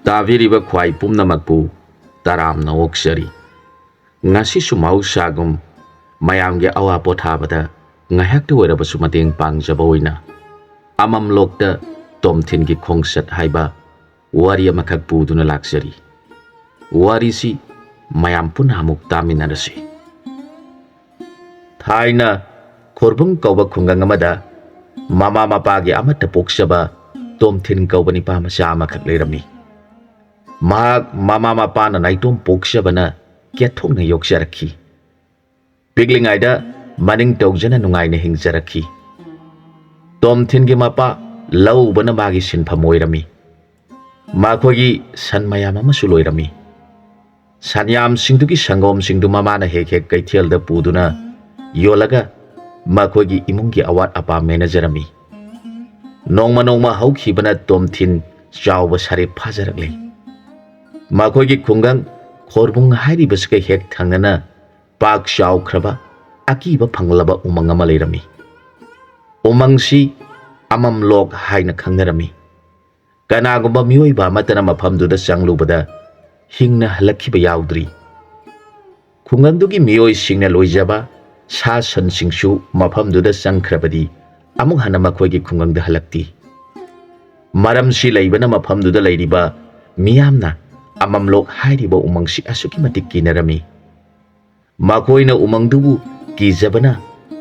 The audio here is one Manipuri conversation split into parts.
ꯇꯥꯕꯤꯔꯤꯕ ꯈ꯭ꯋꯥꯏ ꯄꯨꯝꯅꯃꯛꯄꯨ ꯇꯔꯥꯝꯅ ꯑꯣꯛꯆꯔꯤ꯫ ꯉꯁꯤꯁꯨ ꯃꯍꯧꯁꯥꯒꯨꯝ ꯃꯌꯥꯝꯒꯤ ꯑꯋꯥ ꯄꯣꯊꯥꯕꯗ ꯉꯥꯏꯍꯥꯛꯇ ꯑꯣꯏꯔꯕꯁꯨ ꯃꯇꯦꯡ ꯄꯥꯡꯖꯕ ꯑꯣꯏꯅ ꯑꯃꯝꯂꯣꯛꯇ ꯇꯣꯝꯊꯤꯟꯒꯤ ꯈꯣꯡꯆꯠ ꯍꯥꯏꯕ ꯋꯥꯔꯤ ꯑꯃꯈꯛ ꯄꯨꯗꯨꯅ ꯂꯥꯛꯆꯔꯤ꯫ ꯋꯥꯔꯤꯁꯤ ꯃꯌꯥꯝ ꯄꯨꯟꯅ ꯑꯃꯨꯛ ꯇꯥꯃꯤꯟꯅꯔꯁꯤ꯫ ꯊꯥꯏꯅ ꯈꯣꯔꯕꯨꯡ ꯀꯧꯕ ꯈꯨꯡꯒꯪ ꯑꯃꯗ ꯃꯃꯥ ꯃꯄꯥꯒꯤ ꯑꯃꯠꯇ ꯄꯣꯛꯆꯕ ꯇꯣꯝꯊꯤꯟ ꯀꯧꯕ ꯅꯤꯄꯥ ꯃꯆꯥ ꯑꯃꯈꯛ ꯂꯩꯔꯝꯃꯤ꯫ ꯃꯍꯥꯛ ꯃꯃꯥ ꯃꯄꯥꯅ ꯅꯥꯏꯇꯣꯝ ꯄꯣꯛꯆꯕꯅ ꯀꯦꯊꯣꯛꯅ ꯌꯣꯛꯆꯔꯛꯈꯤ꯫ ꯄꯤꯛꯂꯤꯉꯩꯗ ꯃꯅꯤꯡ ꯇꯧꯖꯅ ꯅꯨꯡꯉꯥꯏꯅ ꯍꯤꯡꯖꯔꯛꯈꯤ꯫ ꯇꯣꯝꯊꯤꯟꯒꯤ ꯃꯄꯥ ꯂꯧ ꯎꯕꯅ ꯃꯥꯒꯤ ꯁꯤꯟꯐꯝ ꯑꯣꯏꯔꯝꯃꯤ꯫ ꯃꯈꯣꯏꯒꯤ ꯁꯟ ꯃꯌꯥꯝ ꯑꯃꯁꯨ ꯂꯣꯏꯔꯝꯃꯤ꯫ ꯁꯟꯌꯥꯝꯁꯤꯡꯗꯨꯒꯤ ꯁꯪꯒꯣꯝꯁꯤꯡꯗꯨ ꯃꯃꯥꯅ ꯍꯦꯛ ꯍꯦꯛ ꯀꯩꯊꯦꯜꯗ ꯄꯨꯗꯨꯅ ꯌꯣꯜꯂꯒ ꯃꯈꯣꯏꯒꯤ ꯏꯃꯨꯡꯒꯤ ꯑꯋꯥꯠ ꯑꯄꯥ ꯃꯦꯟꯅꯖꯔꯝꯃꯤ꯫ ꯅꯣꯡꯃ ꯅꯣꯡꯃ ꯍꯧꯈꯤꯕꯅ ꯇꯣꯝꯊꯤꯟ ꯆꯥꯎꯕ ꯁꯥꯔꯦꯞ ꯐꯥꯖꯔꯛꯂꯦ꯫ ꯃꯈꯣꯏꯒꯤ ꯈꯨꯡꯒꯪ ꯈꯣꯔꯕꯨꯡ ꯍꯥꯏꯔꯤꯕꯁꯤꯒ ꯍꯦꯛ ꯊꯪꯅꯅ ꯄꯥꯛ ꯆꯥꯎꯈ꯭ꯔꯕ ꯑꯀꯤꯕ ꯐꯪꯂꯕ ꯎꯃꯪ ꯑꯃ ꯂꯩꯔꯝꯃꯤ꯫ ꯎꯃꯪꯁꯤ ꯑꯃꯝꯂꯣꯛ ꯍꯥꯏꯅ ꯈꯪꯅꯔꯝꯃꯤ꯫ ꯀꯅꯥꯒꯨꯝꯕ ꯃꯤꯑꯣꯏꯕ ꯑꯃꯠꯇꯅ ꯃꯐꯝꯗꯨꯗ ꯆꯪꯂꯨꯕꯗ ꯍꯤꯡꯅ ꯍꯜꯂꯛꯈꯤꯕ ꯌꯥꯎꯗ꯭ꯔꯤ꯫ ꯈꯨꯡꯒꯪꯗꯨꯒꯤ ꯃꯤꯑꯣꯏꯁꯤꯡꯅ ꯂꯣꯏꯖꯕ ꯁꯥ ꯁꯟꯁꯤꯡꯁꯨ ꯃꯐꯝꯗꯨꯗ ꯆꯪꯈ꯭ꯔꯕꯗꯤ ꯑꯃꯨꯛ ꯍꯟꯅ ꯃꯈꯣꯏꯒꯤ ꯈꯨꯡꯒꯪꯗ ꯍꯜꯂꯛꯇꯦ꯫ ꯃꯔꯝꯁꯤ ꯂꯩꯕꯅ ꯃꯐꯝꯗꯨꯗ ꯂꯩꯔꯤꯕ ꯃꯤꯌꯥꯝꯅ ꯑꯃꯝꯂꯣꯛ ꯍꯥꯏꯔꯤꯕ ꯎꯃꯪꯁꯤ ꯑꯁꯨꯛꯀꯤ ꯃꯇꯤꯛ ꯀꯤꯅꯔꯝꯃꯤ꯫ ꯃꯈꯣꯏꯅ ꯎꯃꯪꯗꯨꯕꯨ ꯀꯤꯖꯕꯅ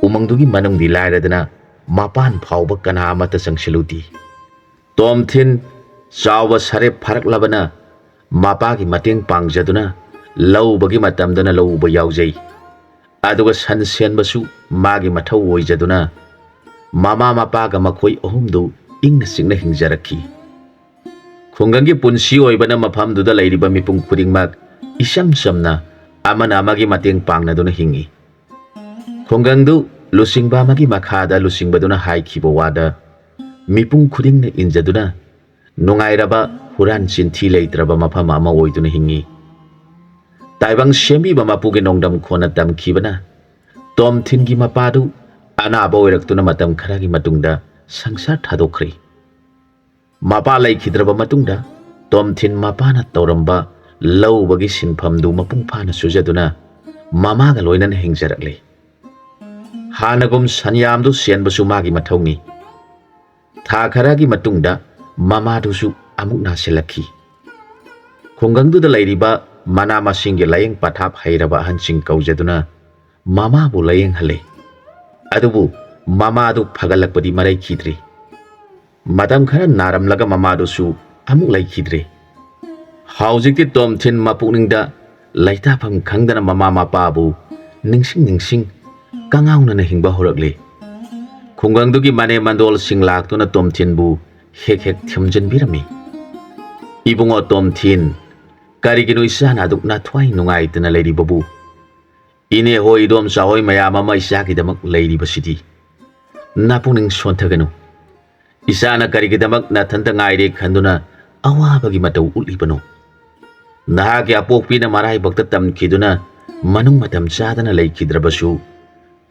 ꯎꯃꯪꯗꯨꯒꯤ ꯃꯅꯨꯡꯗꯤ ꯂꯥꯏꯔꯗꯅ ꯃꯄꯥꯟ ꯐꯥꯎꯕ ꯀꯅꯥ ꯑꯃꯠꯇ ꯆꯪꯁꯤꯜꯂꯨꯗꯦ꯫ ꯇꯣꯝꯊꯤꯟ ꯆꯥꯎꯕ ꯁꯥꯔꯦꯞ ꯐꯥꯔꯛꯂꯕꯅ ꯃꯄꯥꯒꯤ ꯃꯇꯦꯡ ꯄꯥꯡꯖꯗꯨꯅ ꯂꯧ ꯎꯕꯒꯤ ꯃꯇꯝꯗꯅ ꯂꯧ ꯎꯕ ꯌꯥꯎꯖꯩ꯫ ꯑꯗꯨꯒ ꯁꯟ ꯁꯦꯟꯕꯁꯨ ꯃꯥꯒꯤ ꯃꯊꯧ ꯑꯣꯏꯖꯗꯨꯅ ꯃꯃꯥ ꯃꯄꯥꯒ ꯃꯈꯣꯏ ꯑꯍꯨꯝꯗꯨ ꯏꯪꯅ ꯆꯤꯛꯅ ꯍꯤꯡꯖꯔꯛꯈꯤ꯫ ꯈꯨꯡꯒꯪꯒꯤ ꯄꯨꯟꯁꯤ ꯑꯣꯏꯕꯅ ꯃꯐꯝꯗꯨꯗ ꯂꯩꯔꯤꯕ ꯃꯤꯄꯨꯝ ꯈꯨꯗꯤꯡꯃꯛ ꯏꯆꯝ ꯆꯝꯅ ꯑꯃꯅ ꯑꯃꯒꯤ ꯃꯇꯦꯡ ꯄꯥꯡꯅꯗꯨꯅ ꯍꯤꯡꯉꯤ꯫ ꯈꯨꯡꯒꯪꯗꯨ ꯂꯨꯆꯤꯡꯕ ꯑꯃꯒꯤ ꯃꯈꯥꯗ ꯂꯨꯆꯤꯡꯕꯗꯨꯅ ꯍꯥꯏꯈꯤꯕ ꯋꯥꯗ ꯃꯤꯄꯨꯝ ꯈꯨꯗꯤꯡꯅ ꯏꯟꯖꯗꯨꯅ ꯅꯨꯡꯉꯥꯏꯔꯕ ꯍꯨꯔꯥꯟ ꯆꯤꯟꯊꯤ ꯂꯩꯇ꯭ꯔꯕ ꯃꯐꯝ ꯑꯃ ꯑꯣꯏꯗꯨꯅ ꯍꯤꯡꯉꯤ꯫ ꯇꯥꯏꯕꯪ ꯁꯦꯝꯕꯤꯕ ꯃꯄꯨꯒꯤ ꯅꯣꯡꯗꯝ ꯈꯣꯟꯅ ꯇꯝꯈꯤꯕꯅ ꯇꯣꯝꯊꯤꯟꯒꯤ ꯃꯄꯥꯗꯨ ꯑꯅꯥꯕ ꯑꯣꯏꯔꯛꯇꯨꯅ ꯃꯇꯝ ꯈꯔꯒꯤ ꯃꯇꯨꯡꯗ ꯁꯪꯁꯥꯔ ꯊꯥꯗꯣꯛꯈ꯭ꯔꯦ꯫ ꯃꯄꯥ ꯂꯩꯈꯤꯗ꯭ꯔꯕ ꯃꯇꯨꯡꯗ ꯇꯣꯝꯊꯤꯟ ꯃꯄꯥꯅ ꯇꯧꯔꯝꯕ ꯂꯧ ꯎꯕꯒꯤ ꯁꯤꯟꯐꯝꯗꯨ ꯃꯄꯨꯡ ꯐꯥꯅ ꯁꯨꯖꯗꯨꯅ ꯃꯃꯥꯒ ꯂꯣꯏꯅꯅ ꯍꯤꯡꯖꯔꯛꯂꯦ꯫ ꯍꯥꯟꯅꯒꯨꯝ ꯁꯟꯌꯥꯝꯗꯨ ꯁꯦꯟꯕꯁꯨ ꯃꯥꯒꯤ ꯃꯊꯧꯅꯤ꯫ ꯊꯥ ꯈꯔꯒꯤ ꯃꯇꯨꯡꯗ ꯃꯃꯥꯗꯨꯁꯨ ꯑꯃꯨꯛ ꯅꯥꯁꯤꯜꯂꯛꯈꯤ꯫ ꯈꯨꯡꯒꯪꯗꯨꯗ ꯂꯩꯔꯤꯕ ꯃꯅꯥ ꯃꯁꯤꯡꯒꯤ ꯂꯥꯌꯦꯡ ꯄꯊꯥꯞ ꯍꯩꯔꯕ ꯑꯍꯟꯁꯤꯡ ꯀꯧꯖꯗꯨꯅ ꯃꯃꯥꯕꯨ ꯂꯥꯌꯦꯡꯍꯜꯂꯦ꯫ ꯑꯗꯨꯕꯨ ꯃꯃꯥꯗꯨ ꯐꯒꯠꯂꯛꯄꯗꯤ ꯃꯔꯩꯈꯤꯗ꯭ꯔꯦ꯫ ꯃꯇꯝ ꯈꯔ ꯅꯥꯔꯝꯂꯒ ꯃꯃꯥꯗꯨꯁꯨ ꯑꯃꯨꯛ ꯂꯩꯈꯤꯗ꯭ꯔꯦ꯫ ꯍꯧꯖꯤꯛꯇꯤ ꯇꯣꯝꯊꯤꯟ ꯃꯄꯨꯛꯅꯤꯡꯗ ꯂꯩꯇꯥꯐꯝ ꯈꯪꯗꯅ ꯃꯃꯥ ꯃꯄꯥꯕꯨ ꯅꯤꯡꯁꯤꯡ ꯀꯉꯥꯎꯅꯅ ꯍꯤꯡꯕ ꯍꯧꯔꯛꯂꯦ꯫ ꯈꯨꯡꯒꯪꯗꯨꯒꯤ ꯃꯅꯦꯝ ꯃꯟꯗꯣꯜꯁꯤꯡ ꯂꯥꯛꯇꯨꯅ ꯇꯣꯝꯊꯤꯟꯕꯨ ꯍꯦꯛ ꯍꯦꯛ ꯊꯦꯝꯖꯤꯟꯕꯤꯔꯝꯃꯤ꯫ "ꯏꯕꯨꯡꯉꯣ ꯇꯣꯝꯊꯤꯟ, ꯀꯔꯤꯒꯤꯅꯣ ꯏꯆꯥꯅ ꯑꯗꯨꯛ ꯅꯊ꯭ꯋꯥꯏ ꯅꯨꯡꯉꯥꯏꯇꯅ ꯂꯩꯔꯤꯕꯕꯨ? ꯏꯅꯦ ꯍꯣꯏ ꯏꯗꯣꯝꯆꯥ ꯍꯣꯏ ꯃꯌꯥꯝ ꯑꯃ ꯏꯆꯥꯒꯤꯗꯃꯛ ꯂꯩꯔꯤꯕꯁꯤꯗꯤ꯫ ꯅꯄꯨꯛꯅꯤꯡ ꯁꯣꯟꯊꯒꯅꯨ꯫ ꯏꯆꯥꯅ ꯀꯔꯤꯒꯤꯗꯃꯛ ꯅꯊꯟꯇ ꯉꯥꯏꯔꯦ ꯈꯟꯗꯨꯅ ꯑꯋꯥꯕꯒꯤ ꯃꯇꯧ ꯎꯠꯂꯤꯕꯅꯣ? ꯅꯍꯥꯛꯀꯤ ꯑꯄꯣꯛꯄꯤꯅ ꯃꯔꯥꯏꯕꯛꯇ ꯇꯝꯈꯤꯗꯨꯅ ꯃꯅꯨꯡ ꯃꯇꯝ ꯆꯥꯗꯅ ꯂꯩꯈꯤꯗ꯭ꯔꯕꯁꯨ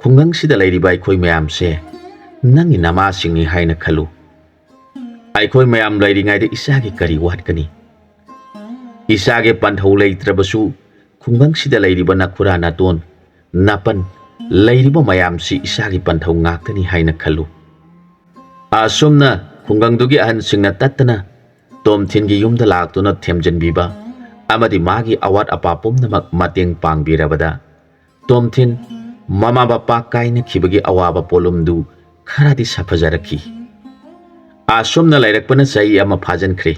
ꯈꯨꯡꯒꯪꯁꯤꯗ ꯂꯩꯔꯤꯕ ꯑꯩꯈꯣꯏ ꯃꯌꯥꯝꯁꯦ ꯅꯪꯒꯤ ꯅꯃꯥꯁꯤꯡꯅꯤ ꯍꯥꯏꯅ ꯈꯜꯂꯨ꯫ ꯑꯩꯈꯣꯏ ꯃꯌꯥꯝ ꯂꯩꯔꯤꯉꯩꯗ ꯏꯆꯥꯒꯤ ꯀꯔꯤ ꯋꯥꯠꯀꯅꯤ? ꯏꯆꯥꯒꯤ ꯄꯟꯊꯧ ꯂꯩꯇ꯭ꯔꯕꯁꯨ ꯈꯨꯡꯒꯪꯁꯤꯗ ꯂꯩꯔꯤꯕ ꯅꯈꯨꯔꯥ ꯅꯇꯣꯟ ꯅꯥꯄꯟ ꯂꯩꯔꯤꯕ ꯃꯌꯥꯝꯁꯤ ꯏꯆꯥꯒꯤ ꯄꯟꯊꯧ ꯉꯥꯛꯇꯅꯤ ꯍꯥꯏꯅ ꯈꯜꯂꯨ." ꯑꯁꯨꯝꯅ ꯈꯨꯡꯒꯪꯗꯨꯒꯤ ꯑꯍꯟꯁꯤꯡꯅ ꯇꯠꯇꯅ ꯇꯣꯝꯊꯤꯟꯒꯤ ꯌꯨꯝꯗ ꯂꯥꯛꯇꯨꯅ ꯊꯦꯝꯖꯤꯟꯕꯤꯕ ꯑꯃꯗꯤ ꯃꯥꯒꯤ ꯑꯋꯥꯠ ꯑꯄꯥ ꯄꯨꯝꯅꯃꯛ ꯃꯇꯦꯡ ꯄꯥꯡꯕꯤꯔꯕꯗ ꯇꯣꯝꯊꯤꯟ ꯃꯃꯥ ꯃꯄꯥ ꯀꯥꯏꯅꯈꯤꯕꯒꯤ ꯑꯋꯥꯕ ꯄꯣꯠꯂꯨꯝꯗꯨ ꯈꯔꯗꯤ ꯁꯥꯐꯖꯔꯛꯈꯤ꯫ ꯑꯁꯨꯝꯅ ꯂꯩꯔꯛꯄꯅ ꯆꯍꯤ ꯑꯃ ꯐꯥꯖꯤꯟꯈ꯭ꯔꯦ꯫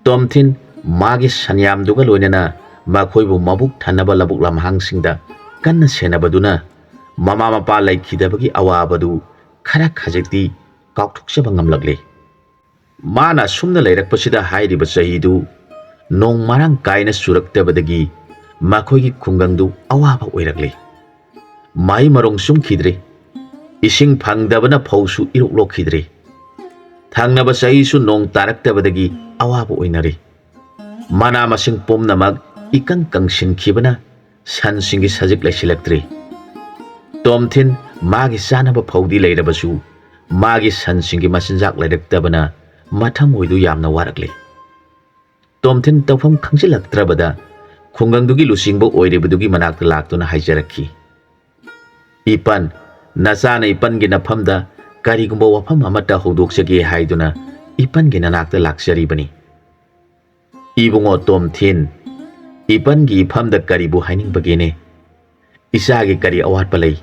ꯇꯣꯝꯊꯤꯟ ꯃꯥꯒꯤ ꯁꯟꯌꯥꯝꯗꯨꯒ ꯂꯣꯏꯅꯅ ꯃꯈꯣꯏꯕꯨ ꯃꯕꯨꯛ ꯊꯟꯅꯕ ꯂꯧꯕꯨꯛ ꯂꯝꯍꯥꯡꯁꯤꯡꯗ ꯀꯟꯅ ꯁꯦꯟꯅꯕꯗꯨꯅ ꯃꯃꯥ ꯃꯄꯥ ꯂꯩꯈꯤꯗꯕꯒꯤ ꯑꯋꯥꯕꯗꯨ ꯈꯔ ꯈꯖꯤꯛꯇꯤ ꯀꯥꯎꯊꯣꯛꯆꯕ ꯉꯝꯂꯛꯂꯦ꯫ ꯃꯥꯅ ꯑꯁꯨꯝꯅ ꯂꯩꯔꯛꯄꯁꯤꯗ ꯍꯥꯏꯔꯤꯕ ꯆꯍꯤꯗꯨ ꯅꯣꯡ ꯃꯔꯥꯡ ꯀꯥꯏꯅ ꯆꯨꯔꯛꯇꯕꯗꯒꯤ ꯃꯈꯣꯏꯒꯤ ꯈꯨꯡꯒꯪꯗꯨ ꯑꯋꯥꯕ ꯑꯣꯏꯔꯛꯂꯦ꯫ ꯃꯍꯩ ꯃꯔꯣꯡ ꯆꯨꯝꯈꯤꯗ꯭ꯔꯦ꯫ ꯏꯁꯤꯡ ꯐꯪꯗꯕꯅ ꯐꯧꯁꯨ ꯏꯔꯣꯛ ꯂꯣꯛꯈꯤꯗ꯭ꯔꯦ꯫ ꯊꯪꯅꯕ ꯆꯍꯤꯁꯨ ꯅꯣꯡ ꯇꯥꯔꯛꯇꯕꯗꯒꯤ ꯑꯋꯥꯕ ꯑꯣꯏꯅꯔꯦ꯫ ꯃꯅꯥ ꯃꯁꯤꯡ ꯄꯨꯝꯅꯃꯛ ꯏꯀꯪ ꯀꯪꯁꯤꯟꯈꯤꯕꯅ ꯁꯟꯁꯤꯡꯒꯤ ꯁꯖꯤꯛ ꯂꯩꯁꯤꯜꯂꯛꯇ꯭ꯔꯦ꯫ ꯇꯣꯝꯊꯤꯟ ꯃꯥꯒꯤ ꯆꯥꯅꯕ ꯐꯧꯗꯤ ꯂꯩꯔꯕꯁꯨ ꯃꯥꯒꯤ ꯁꯟꯁꯤꯡꯒꯤ ꯃꯆꯤꯟꯖꯥꯛ ꯂꯩꯔꯛꯇꯕꯅ ꯃꯊꯃꯣꯏꯗꯨ ꯌꯥꯝꯅ ꯋꯥꯔꯛꯂꯦ꯫ ꯇꯣꯝꯊꯤꯟ ꯇꯧꯐꯝ ꯈꯪꯖꯤꯜꯂꯛꯇ꯭ꯔꯕꯗ ꯈꯨꯡꯒꯪꯗꯨꯒꯤ ꯂꯨꯆꯤꯡꯕ ꯑꯣꯏꯔꯤꯕꯗꯨꯒꯤ ꯃꯅꯥꯛꯇ ꯂꯥꯛꯇꯨꯅ ꯍꯥꯏꯖꯔꯛꯈꯤ꯫ ꯏꯄꯟ, ꯅꯆꯥꯅ ꯏꯄꯟꯒꯤ ꯅꯐꯝꯗ ꯀꯔꯤꯒꯨꯝꯕ ꯋꯥꯐꯝ ꯑꯃꯠꯇ ꯍꯧꯗꯣꯛꯆꯒꯦ ꯍꯥꯏꯗꯨꯅ ꯏꯄꯟꯒꯤ ꯅꯅꯥꯛꯇ ꯂꯥꯛꯆꯔꯤꯕꯅꯤ꯫ ꯏꯕꯨꯡꯉꯣ ꯇꯣꯝꯊꯤꯟ, ꯏꯄꯟꯒꯤ ꯏꯐꯝꯗ ꯀꯔꯤꯕꯨ ꯍꯥꯏꯅꯤꯡꯕꯒꯦꯅꯦ? ꯏꯆꯥꯒꯤ ꯀꯔꯤ ꯑꯋꯥꯠꯄ ꯂꯩ?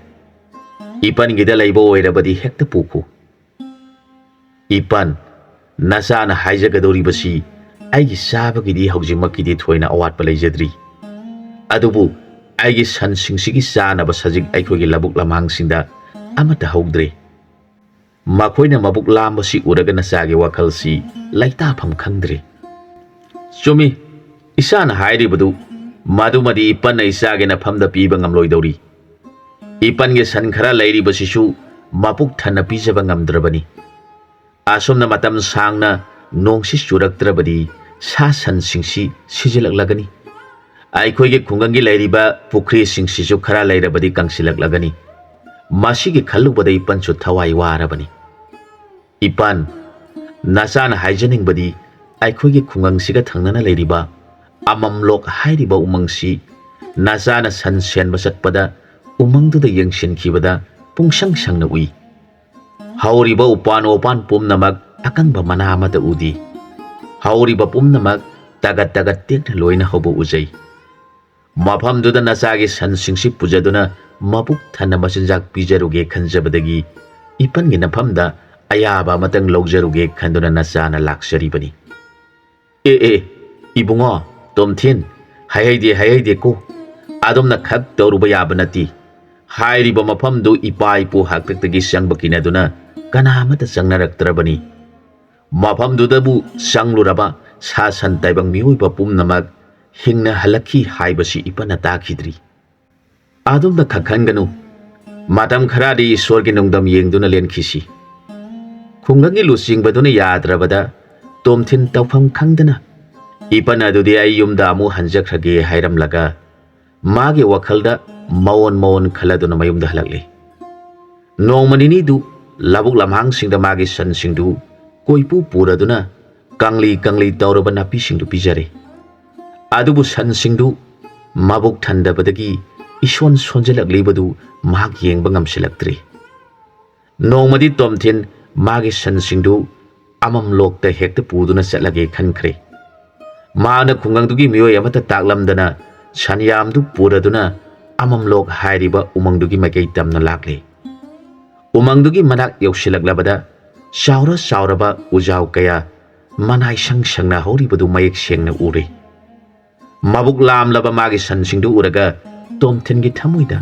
ꯏꯄꯟꯒꯤꯗ ꯂꯩꯕ ꯑꯣꯏꯔꯕꯗꯤ ꯍꯦꯛꯇ ꯄꯨꯈꯣ꯫ ꯏꯄꯟ, ꯅꯆꯥꯅ ꯍꯥꯏꯖꯒꯗꯧꯔꯤꯕꯁꯤ ꯑꯩꯒꯤ ꯆꯥꯕꯒꯤꯗꯤ ꯍꯧꯖꯤꯛꯃꯛꯀꯤꯗꯤ ꯊꯣꯏꯅ ꯑꯋꯥꯠꯄ ꯂꯩꯖꯗ꯭ꯔꯤ꯫ ꯑꯗꯨꯕꯨ ꯑꯩꯒꯤ ꯁꯟꯁꯤꯡꯁꯤꯒꯤ ꯆꯥꯅꯕ ꯁꯖꯤꯛ ꯑꯩꯈꯣꯏꯒꯤ ꯂꯧꯕꯨꯛ ꯂꯝꯍꯥꯡꯁꯤꯡꯗ ꯑꯃꯠꯇ ꯍꯧꯗ꯭ꯔꯦ꯫ ꯃꯈꯣꯏꯅ ꯃꯕꯨꯛ ꯂꯥꯝꯕꯁꯤ ꯎꯔꯒ ꯅꯆꯥꯒꯤ ꯋꯥꯈꯜꯁꯤ ꯂꯩꯇꯥꯐꯝ ꯈꯪꯗ꯭ꯔꯦ꯫ ꯆꯨꯝꯃꯤ, ꯏꯆꯥꯅ ꯍꯥꯏꯔꯤꯕꯗꯨ ꯃꯗꯨꯃꯗꯤ ꯏꯄꯟꯅ ꯏꯆꯥꯒꯤ ꯅꯐꯝꯗ ꯄꯤꯕ ꯉꯝꯂꯣꯏꯗꯧꯔꯤ꯫ ꯏꯄꯟꯒꯤ ꯁꯟ ꯈꯔ ꯂꯩꯔꯤꯕꯁꯤꯁꯨ ꯃꯄꯨꯛ ꯊꯟꯅ ꯄꯤꯖꯕ ꯉꯝꯗ꯭ꯔꯕꯅꯤ꯫ ꯑꯁꯨꯝꯅ ꯃꯇꯝ ꯁꯥꯡꯅ ꯅꯣꯡꯁꯤ ꯆꯨꯔꯛꯇ꯭ꯔꯕꯗꯤ ꯁꯥ ꯁꯟꯁꯤꯡꯁꯤ ꯁꯤꯖꯤꯜꯂꯛꯂꯒꯅꯤ꯫ ꯑꯩꯈꯣꯏꯒꯤ ꯈꯨꯡꯒꯪꯒꯤ ꯂꯩꯔꯤꯕ ꯄꯨꯈ꯭ꯔꯤꯁꯤꯡꯁꯤꯁꯨ ꯈꯔ ꯂꯩꯔꯕꯗꯤ ꯀꯪꯁꯤꯜꯂꯛꯂꯒꯅꯤ꯫ ꯃꯁꯤꯒꯤ ꯈꯜꯂꯨꯕꯗ ꯏꯄꯟꯁꯨ ꯊꯋꯥꯏ ꯋꯥꯔꯕꯅꯤ꯫ ꯏꯄꯟ, ꯅꯆꯥꯅ ꯍꯥꯏꯖꯅꯤꯡꯕꯗꯤ ꯑꯩꯈꯣꯏꯒꯤ ꯈꯨꯡꯒꯪꯁꯤꯒ ꯊꯪꯅꯅ ꯂꯩꯔꯤꯕ ꯑꯃꯝꯂꯣꯛ ꯍꯥꯏꯔꯤꯕ ꯎꯃꯪꯁꯤ ꯅꯆꯥꯅ ꯁꯟ ꯁꯦꯟꯕ ꯆꯠꯄꯗ ꯎꯃꯪꯗꯨꯗ ꯌꯦꯡꯁꯤꯟꯈꯤꯕꯗ ꯄꯨꯡꯁꯪ ꯁꯪꯅ ꯎꯏ꯫ ꯍꯧꯔꯤꯕ ꯎꯄꯥꯟ ꯋꯥꯄꯥꯟ ꯄꯨꯝꯅꯃꯛ ꯑꯀꯪꯕ ꯃꯅꯥ ꯑꯃꯠꯇ ꯎꯗꯦ꯫ ꯍꯧꯔꯤꯕ ꯄꯨꯝꯅꯃꯛ ꯇꯒꯠ ꯇꯒꯠ ꯇꯦꯛꯅ ꯂꯣꯏꯅ ꯍꯧꯕ ꯎꯖꯩ꯫ ꯃꯐꯝꯗꯨꯗ ꯅꯆꯥꯒꯤ ꯁꯟꯁꯤꯡꯁꯤ ꯄꯨꯖꯗꯨꯅ ꯃꯄꯨꯛ ꯊꯟꯅ ꯃꯆꯤꯟꯖꯥꯛ ꯄꯤꯖꯔꯨꯒꯦ ꯈꯟꯖꯕꯗꯒꯤ ꯏꯄꯟꯒꯤ ꯅꯐꯝꯗ ꯑꯌꯥꯕ ꯑꯃꯇꯪ ꯂꯧꯖꯔꯨꯒꯦ ꯈꯟꯗꯨꯅ ꯅꯆꯥꯅ ꯂꯥꯛꯆꯔꯤꯕꯅꯤ꯫ ꯑꯦ, ꯏꯕꯨꯡꯉꯣ ꯇꯣꯝꯊꯤꯟ, ꯍꯥꯏꯍꯩꯗꯦꯀꯣ꯫ ꯑꯗꯣꯝꯅ ꯈꯛ ꯇꯧꯔꯨꯕ ꯌꯥꯕ ꯅꯠꯇꯦ꯫ ꯍꯥꯏꯔꯤꯕ ꯃꯐꯝꯗꯨ ꯏꯄꯥ ꯏꯄꯨ ꯍꯥꯛꯇꯛꯇꯒꯤ ꯆꯪꯕ ꯀꯤꯅꯗꯨꯅ ꯀꯅꯥ ꯑꯃꯠꯇ ꯆꯪꯅꯔꯛꯇ꯭ꯔꯕꯅꯤ꯫ ꯃꯐꯝꯗꯨꯗꯕꯨ ꯆꯪꯂꯨꯔꯕ ꯁꯥ ꯁꯟ ꯇꯥꯏꯕꯪ ꯃꯤꯑꯣꯏꯕ ꯄꯨꯝꯅꯃꯛ ꯍꯤꯡꯅ ꯍꯜꯂꯛꯈꯤ ꯍꯥꯏꯕꯁꯤ ꯏꯄꯟꯅ ꯇꯥꯈꯤꯗ꯭ꯔꯤ꯫ ꯑꯗꯣꯝꯅ ꯈꯟꯒꯅꯨ, ꯃꯇꯝ ꯈꯔꯗꯤ ꯏꯁꯣꯔꯒꯤ ꯅꯨꯡꯗꯝ ꯌꯦꯡꯗꯨꯅ ꯂꯦꯟꯈꯤꯁꯤ꯫ ꯈꯨꯡꯒꯪꯒꯤ ꯂꯨꯆꯤꯡꯕꯗꯨꯅ ꯌꯥꯗ꯭ꯔꯕꯗ ꯇꯣꯝꯊꯤꯟ ꯇꯧꯐꯝ ꯈꯪꯗꯅ ꯏꯄꯟ ꯑꯗꯨꯗꯤ ꯑꯩ ꯌꯨꯝꯗ ꯑꯃꯨꯛ ꯍꯟꯖꯈ꯭ꯔꯒꯦ ꯍꯥꯏꯔꯝꯂꯒ ꯃꯥꯒꯤ ꯋꯥꯈꯜꯗ ꯃꯑꯣꯟ ꯈꯜꯂꯗꯨꯅ ꯃꯌꯨꯝꯗ ꯍꯜꯂꯛꯂꯦ꯫ ꯅꯣꯡꯃ ꯅꯤꯅꯤꯗꯨ ꯂꯧꯕꯨꯛ ꯂꯝꯍꯥꯡꯁꯤꯡꯗ ꯃꯥꯒꯤ ꯁꯟꯁꯤꯡꯗꯨ ꯀꯣꯏꯄꯨ ꯄꯨꯔꯗꯨꯅ ꯀꯪꯂꯤ ꯇꯧꯔꯕ ꯅꯥꯄꯤꯁꯤꯡꯗꯨ ꯄꯤꯖꯔꯦ꯫ ꯑꯗꯨꯕꯨ ꯁꯟꯁꯤꯡꯗꯨ ꯃꯕꯨꯛ ꯊꯟꯗꯕꯗꯒꯤ ꯏꯁꯣꯟ ꯁꯣꯟꯖꯜꯂꯛꯂꯤꯕꯗꯨ ꯃꯍꯥꯛ ꯌꯦꯡꯕ ꯉꯝꯁꯤꯜꯂꯛꯇ꯭ꯔꯦ꯫ ꯅꯣꯡꯃꯗꯤ ꯇꯣꯝꯊꯤꯟ ꯃꯥꯒꯤ ꯁꯟꯁꯤꯡꯗꯨ ꯑꯃꯝꯂꯣꯛꯇ ꯍꯦꯛꯇ ꯄꯨꯗꯨꯅ ꯆꯠꯂꯒꯦ ꯈꯟꯈ꯭ꯔꯦ꯫ ꯃꯥꯅ ꯈꯨꯡꯒꯪꯗꯨꯒꯤ ꯃꯤꯑꯣꯏ ꯑꯃꯠꯇ ꯇꯥꯛꯂꯝꯗꯅ ꯁꯟꯌꯥꯝꯗꯨ ꯄꯨꯔꯗꯨꯅ ꯑꯃꯝꯂꯣꯛ ꯍꯥꯏꯔꯤꯕ ꯎꯃꯪꯗꯨꯒꯤ ꯃꯥꯏꯀꯩ ꯇꯝꯅ ꯂꯥꯛꯂꯦ꯫ ꯎꯃꯪꯗꯨꯒꯤ ꯃꯅꯥꯛ ꯌꯧꯁꯤꯜꯂꯛꯂꯕꯗ ꯆꯥꯎꯔꯕ ꯎꯖꯥꯎ ꯀꯌꯥ ꯃꯅꯥꯏ ꯁꯪꯅ ꯍꯧꯔꯤꯕꯗꯨ ꯃꯌꯦꯛ ꯁꯦꯡꯅ ꯎꯔꯦ꯫ ꯃꯕꯨꯛ ꯂꯥꯝꯂꯕ ꯃꯥꯒꯤ ꯁꯟꯁꯤꯡꯗꯨ ꯎꯔꯒ ꯇꯣꯝꯊꯤꯟꯒꯤ ꯊꯃꯣꯏꯗ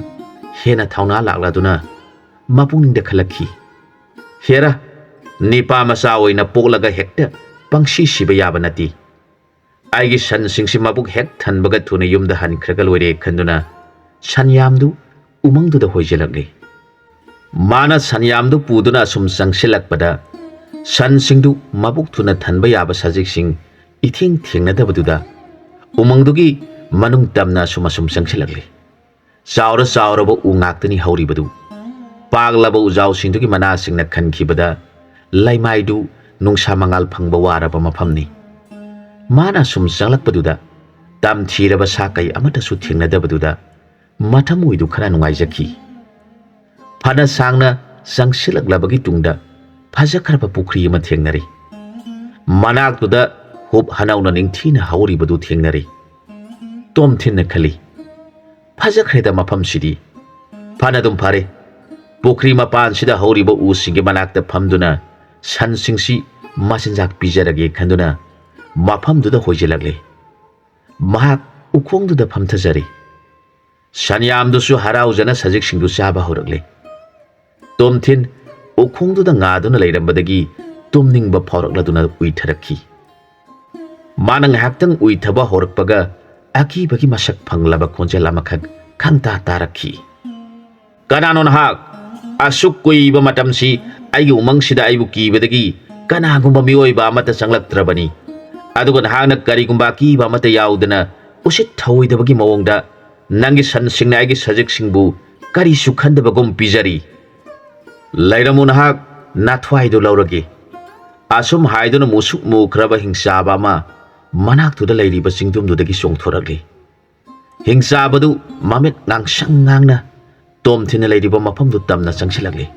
ꯍꯦꯟꯅ ꯊꯧꯅꯥ ꯂꯥꯛꯂꯗꯨꯅ ꯃꯄꯨꯛꯅꯤꯡꯗ ꯈꯜꯂꯛꯈꯤ, ꯍꯦꯔꯥ, ꯅꯤꯄꯥ ꯃꯆꯥ ꯑꯣꯏꯅ ꯄꯣꯛꯂꯒ ꯍꯦꯛꯇ ꯄꯪꯁꯤ ꯁꯤꯕ ꯌꯥꯕ ꯅꯠꯇꯦ꯫ ꯑꯩꯒꯤ ꯁꯟꯁꯤꯡꯁꯤ ꯃꯕꯨꯛ ꯍꯦꯛ ꯊꯟꯕꯒ ꯊꯨꯅ ꯌꯨꯝꯗ ꯍꯟꯈ꯭ꯔꯒ ꯂꯣꯏꯔꯦ ꯈꯟꯗꯨꯅ ꯁꯟꯌꯥꯝꯗꯨ ꯎꯃꯪꯗꯨꯗ ꯍꯣꯏꯖꯤꯜꯂꯛꯂꯦ꯫ ꯃꯥꯅ ꯁꯟꯌꯥꯝꯗꯨ ꯄꯨꯗꯨꯅ ꯑꯁꯨꯝ ꯆꯪꯁꯤꯜꯂꯛꯄꯗ ꯁꯟꯁꯤꯡꯗꯨ ꯃꯕꯨꯛ ꯊꯨꯅ ꯊꯟꯕ ꯌꯥꯕ ꯁꯖꯤꯛꯁꯤꯡ ꯏꯊꯦꯡ ꯊꯦꯡꯅꯗꯕꯗꯨꯗ ꯎꯃꯪꯗꯨꯒꯤ ꯃꯅꯨꯡ ꯇꯝꯅ ꯑꯁꯨꯝ ꯆꯪꯁꯤꯜꯂꯛꯂꯦ꯫ ꯆꯥꯎꯔꯕ ꯎ ꯉꯥꯛꯇꯅꯤ ꯍꯧꯔꯤꯕꯗꯨ꯫ ꯄꯥꯛꯂꯕ ꯎꯖꯥꯎꯁꯤꯡꯗꯨꯒꯤ ꯃꯅꯥꯁꯤꯡꯅ ꯈꯟꯈꯤꯕꯗ ꯂꯩꯃꯥꯏꯗꯨ ꯅꯨꯡꯁꯥ ꯃꯉꯥꯜ ꯐꯪꯕ ꯋꯥꯔꯕ ꯃꯐꯝꯅꯤ꯫ ꯃꯥꯅ ꯁꯨꯝ ꯆꯪꯂꯛꯄꯗꯨꯗ ꯇꯝꯊꯤꯔꯕ ꯁꯥ ꯀꯩ ꯑꯃꯠꯇꯁꯨ ꯊꯦꯡꯅꯗꯕꯗꯨꯗ ꯃꯊꯃꯣꯏꯗꯨ ꯈꯔ ꯅꯨꯡꯉꯥꯏꯖꯈꯤ꯫ ꯐꯅ ꯁꯥꯡꯅ ꯆꯪꯁꯤꯜꯂꯛꯂꯕꯒꯤ ꯇꯨꯡꯗ ꯐꯖꯈ꯭ꯔꯕ ꯄꯨꯈ꯭ꯔꯤ ꯑꯃ ꯊꯦꯡꯅꯔꯦ꯫ ꯃꯅꯥꯛꯇꯨꯗ ꯍꯨꯞ ꯍꯅꯧꯅ ꯅꯤꯡꯊꯤꯅ ꯍꯧꯔꯤꯕꯗꯨ ꯊꯦꯡꯅꯔꯦ꯫ ꯇꯣꯝꯊꯤꯟꯅ ꯈꯜꯂꯤ, ꯐꯖꯈ꯭ꯔꯦꯗ ꯃꯐꯝꯁꯤꯗꯤ꯫ ꯐꯅꯗꯨꯝ ꯐꯔꯦ, ꯄꯨꯈ꯭ꯔꯤ ꯃꯄꯥꯟꯁꯤꯗ ꯍꯧꯔꯤꯕ ꯎꯁꯤꯡꯒꯤ ꯃꯅꯥꯛꯇ ꯐꯝꯗꯨꯅ ꯁꯟꯁꯤꯡꯁꯤ ꯃꯆꯤꯟꯖꯥꯛ ꯄꯤꯖꯔꯒꯦ ꯈꯟꯗꯨꯅ ꯃꯐꯝꯗꯨꯗ ꯍꯣꯏꯖꯤꯜꯂꯛꯂꯦ꯫ ꯃꯍꯥꯛ ꯎꯈꯣꯡꯗꯨꯗ ꯐꯝꯊꯖꯔꯦ꯫ ꯁꯟꯌꯥꯝꯗꯨꯁꯨ ꯍꯔꯥꯎꯖꯅ ꯁꯖꯤꯛꯁꯤꯡꯗꯨ ꯆꯥꯕ ꯍꯧꯔꯛꯂꯦ꯫ ꯇꯣꯝꯊꯤꯟ ꯎꯈꯣꯡꯗꯨꯗ ꯉꯥꯗꯨꯅ ꯂꯩꯔꯝꯕꯗꯒꯤ ꯇꯨꯝꯅꯤꯡꯕ ꯐꯥꯎꯔꯛꯂꯗꯨꯅ ꯎꯏꯊꯔꯛꯈꯤ꯫ ꯃꯥꯅ ꯉꯥꯏꯍꯥꯛꯇꯪ ꯎꯏꯊꯕ ꯍꯧꯔꯛꯄꯒ ꯑꯀꯤꯕꯒꯤ ꯃꯁꯛ ꯐꯪꯂꯕ ꯈꯣꯟꯖꯦꯜ ꯑꯃꯈꯛ ꯈꯪꯇꯥ ꯇꯥꯔꯛꯈꯤ꯫ ꯀꯅꯥꯅꯣ ꯅꯍꯥꯛ? ꯑꯁꯨꯛ ꯀꯨꯏꯕ ꯃꯇꯝꯁꯤ ꯑꯩꯒꯤ ꯎꯃꯪꯁꯤꯗ ꯑꯩꯕꯨ ꯀꯤꯕꯗꯒꯤ ꯀꯅꯥꯒꯨꯝꯕ ꯃꯤꯑꯣꯏꯕ ꯑꯃꯠꯇ ꯆꯪꯂꯛꯇ꯭ꯔꯕꯅꯤ꯫ ꯑꯗꯨꯒ ꯅꯍꯥꯛꯅ ꯀꯔꯤꯒꯨꯝꯕ ꯑꯀꯤꯕ ꯑꯃꯠꯇ ꯌꯥꯎꯗꯅ ꯎꯁꯤꯠ ꯊꯑꯣꯏꯗꯕꯒꯤ ꯃꯑꯣꯡꯗ ꯅꯪꯒꯤ ꯁꯟꯁꯤꯡꯅ ꯑꯩꯒꯤ ꯁꯖꯤꯛꯁꯤꯡꯕꯨ ꯀꯔꯤꯁꯨ ꯈꯟꯗꯕꯒꯨꯝ ꯄꯤꯖꯔꯤ꯫ ꯂꯩꯔꯝꯃꯨ ꯅꯍꯥꯛ, ꯅꯊ꯭ꯋꯥꯏꯗꯨ ꯂꯧꯔꯒꯦ꯫ ꯑꯁꯨꯝ ꯍꯥꯏꯗꯨꯅ ꯃꯨꯁꯨꯛ ꯃꯨꯈ꯭ꯔꯕ ꯍꯤꯡꯆꯥꯕ ꯑꯃ ꯃꯅꯥꯛꯇꯨꯗ ꯂꯩꯔꯤꯕ ꯆꯤꯡꯗꯨꯝꯗꯨꯗꯒꯤ ꯆꯣꯡꯊꯣꯔꯛꯂꯤ꯫ ꯍꯤꯡꯆꯥꯕꯗꯨ ꯃꯃꯤꯠ ꯉꯥꯡꯁꯪ ꯉꯥꯡꯅ ꯇꯣꯝꯊꯤꯟꯅ ꯂꯩꯔꯤꯕ ꯃꯐꯝꯗꯨ ꯇꯝꯅ ꯆꯪꯁꯤꯜꯂꯛꯂꯤ꯫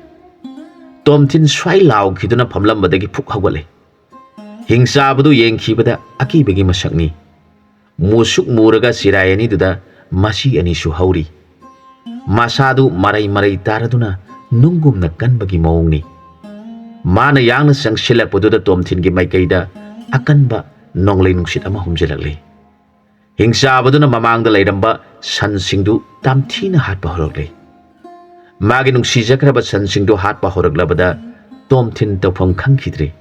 ꯇꯣꯝꯊꯤꯟ ꯁ꯭ꯋꯥꯏ ꯂꯥꯎꯈꯤꯗꯨꯅ ꯐꯝꯂꯝꯕꯗꯒꯤ ꯐꯨꯛ ꯍꯧꯒꯠꯂꯤ꯫ ꯍꯤꯡꯆꯥꯕꯗꯨ ꯌꯦꯡꯈꯤꯕꯗ ꯑꯀꯤꯕꯒꯤ ꯃꯁꯛꯅꯤ꯫ ꯃꯨꯁꯨꯛ ꯃꯨꯔꯒ ꯆꯤꯔꯥꯏ ꯑꯅꯤꯗꯨꯗ ꯃꯆꯤ ꯑꯅꯤꯁꯨ ꯍꯧꯔꯤ꯫ ꯃꯁꯥꯗꯨ ꯃꯔꯩ ꯃꯔꯩ ꯇꯥꯔꯗꯨꯅ ꯅꯨꯡꯒꯨꯝꯅ ꯀꯟꯕꯒꯤ ꯃꯑꯣꯡꯅꯤ꯫ ꯃꯥꯅ ꯌꯥꯡꯅ ꯆꯪꯁꯤꯜꯂꯛꯄꯗꯨꯗ ꯇꯣꯝꯊꯤꯟꯒꯤ ꯃꯥꯏꯀꯩꯗ ꯑꯀꯟꯕ ꯅꯣꯡꯂꯩ ꯅꯨꯡꯁꯤꯠ ꯑꯃ ꯍꯨꯝꯖꯤꯜꯂꯛꯂꯤ꯫ ꯍꯤꯡꯆꯥꯕꯗꯨꯅ ꯃꯃꯥꯡꯗ ꯂꯩꯔꯝꯕ ꯁꯟꯁꯤꯡꯗꯨ ꯇꯝꯊꯤꯅ ꯍꯥꯠꯄ ꯍꯧꯔꯛꯂꯤ꯫ ꯃꯥꯒꯤ ꯅꯨꯡꯁꯤꯖꯈ꯭ꯔꯕ ꯁꯟꯁꯤꯡꯗꯨ ꯍꯥꯠꯄ ꯍꯧꯔꯛꯂꯕꯗ ꯇꯣꯝꯊꯤꯟ ꯇꯧꯐꯝ ꯈꯪꯈꯤꯗ꯭ꯔꯦ꯫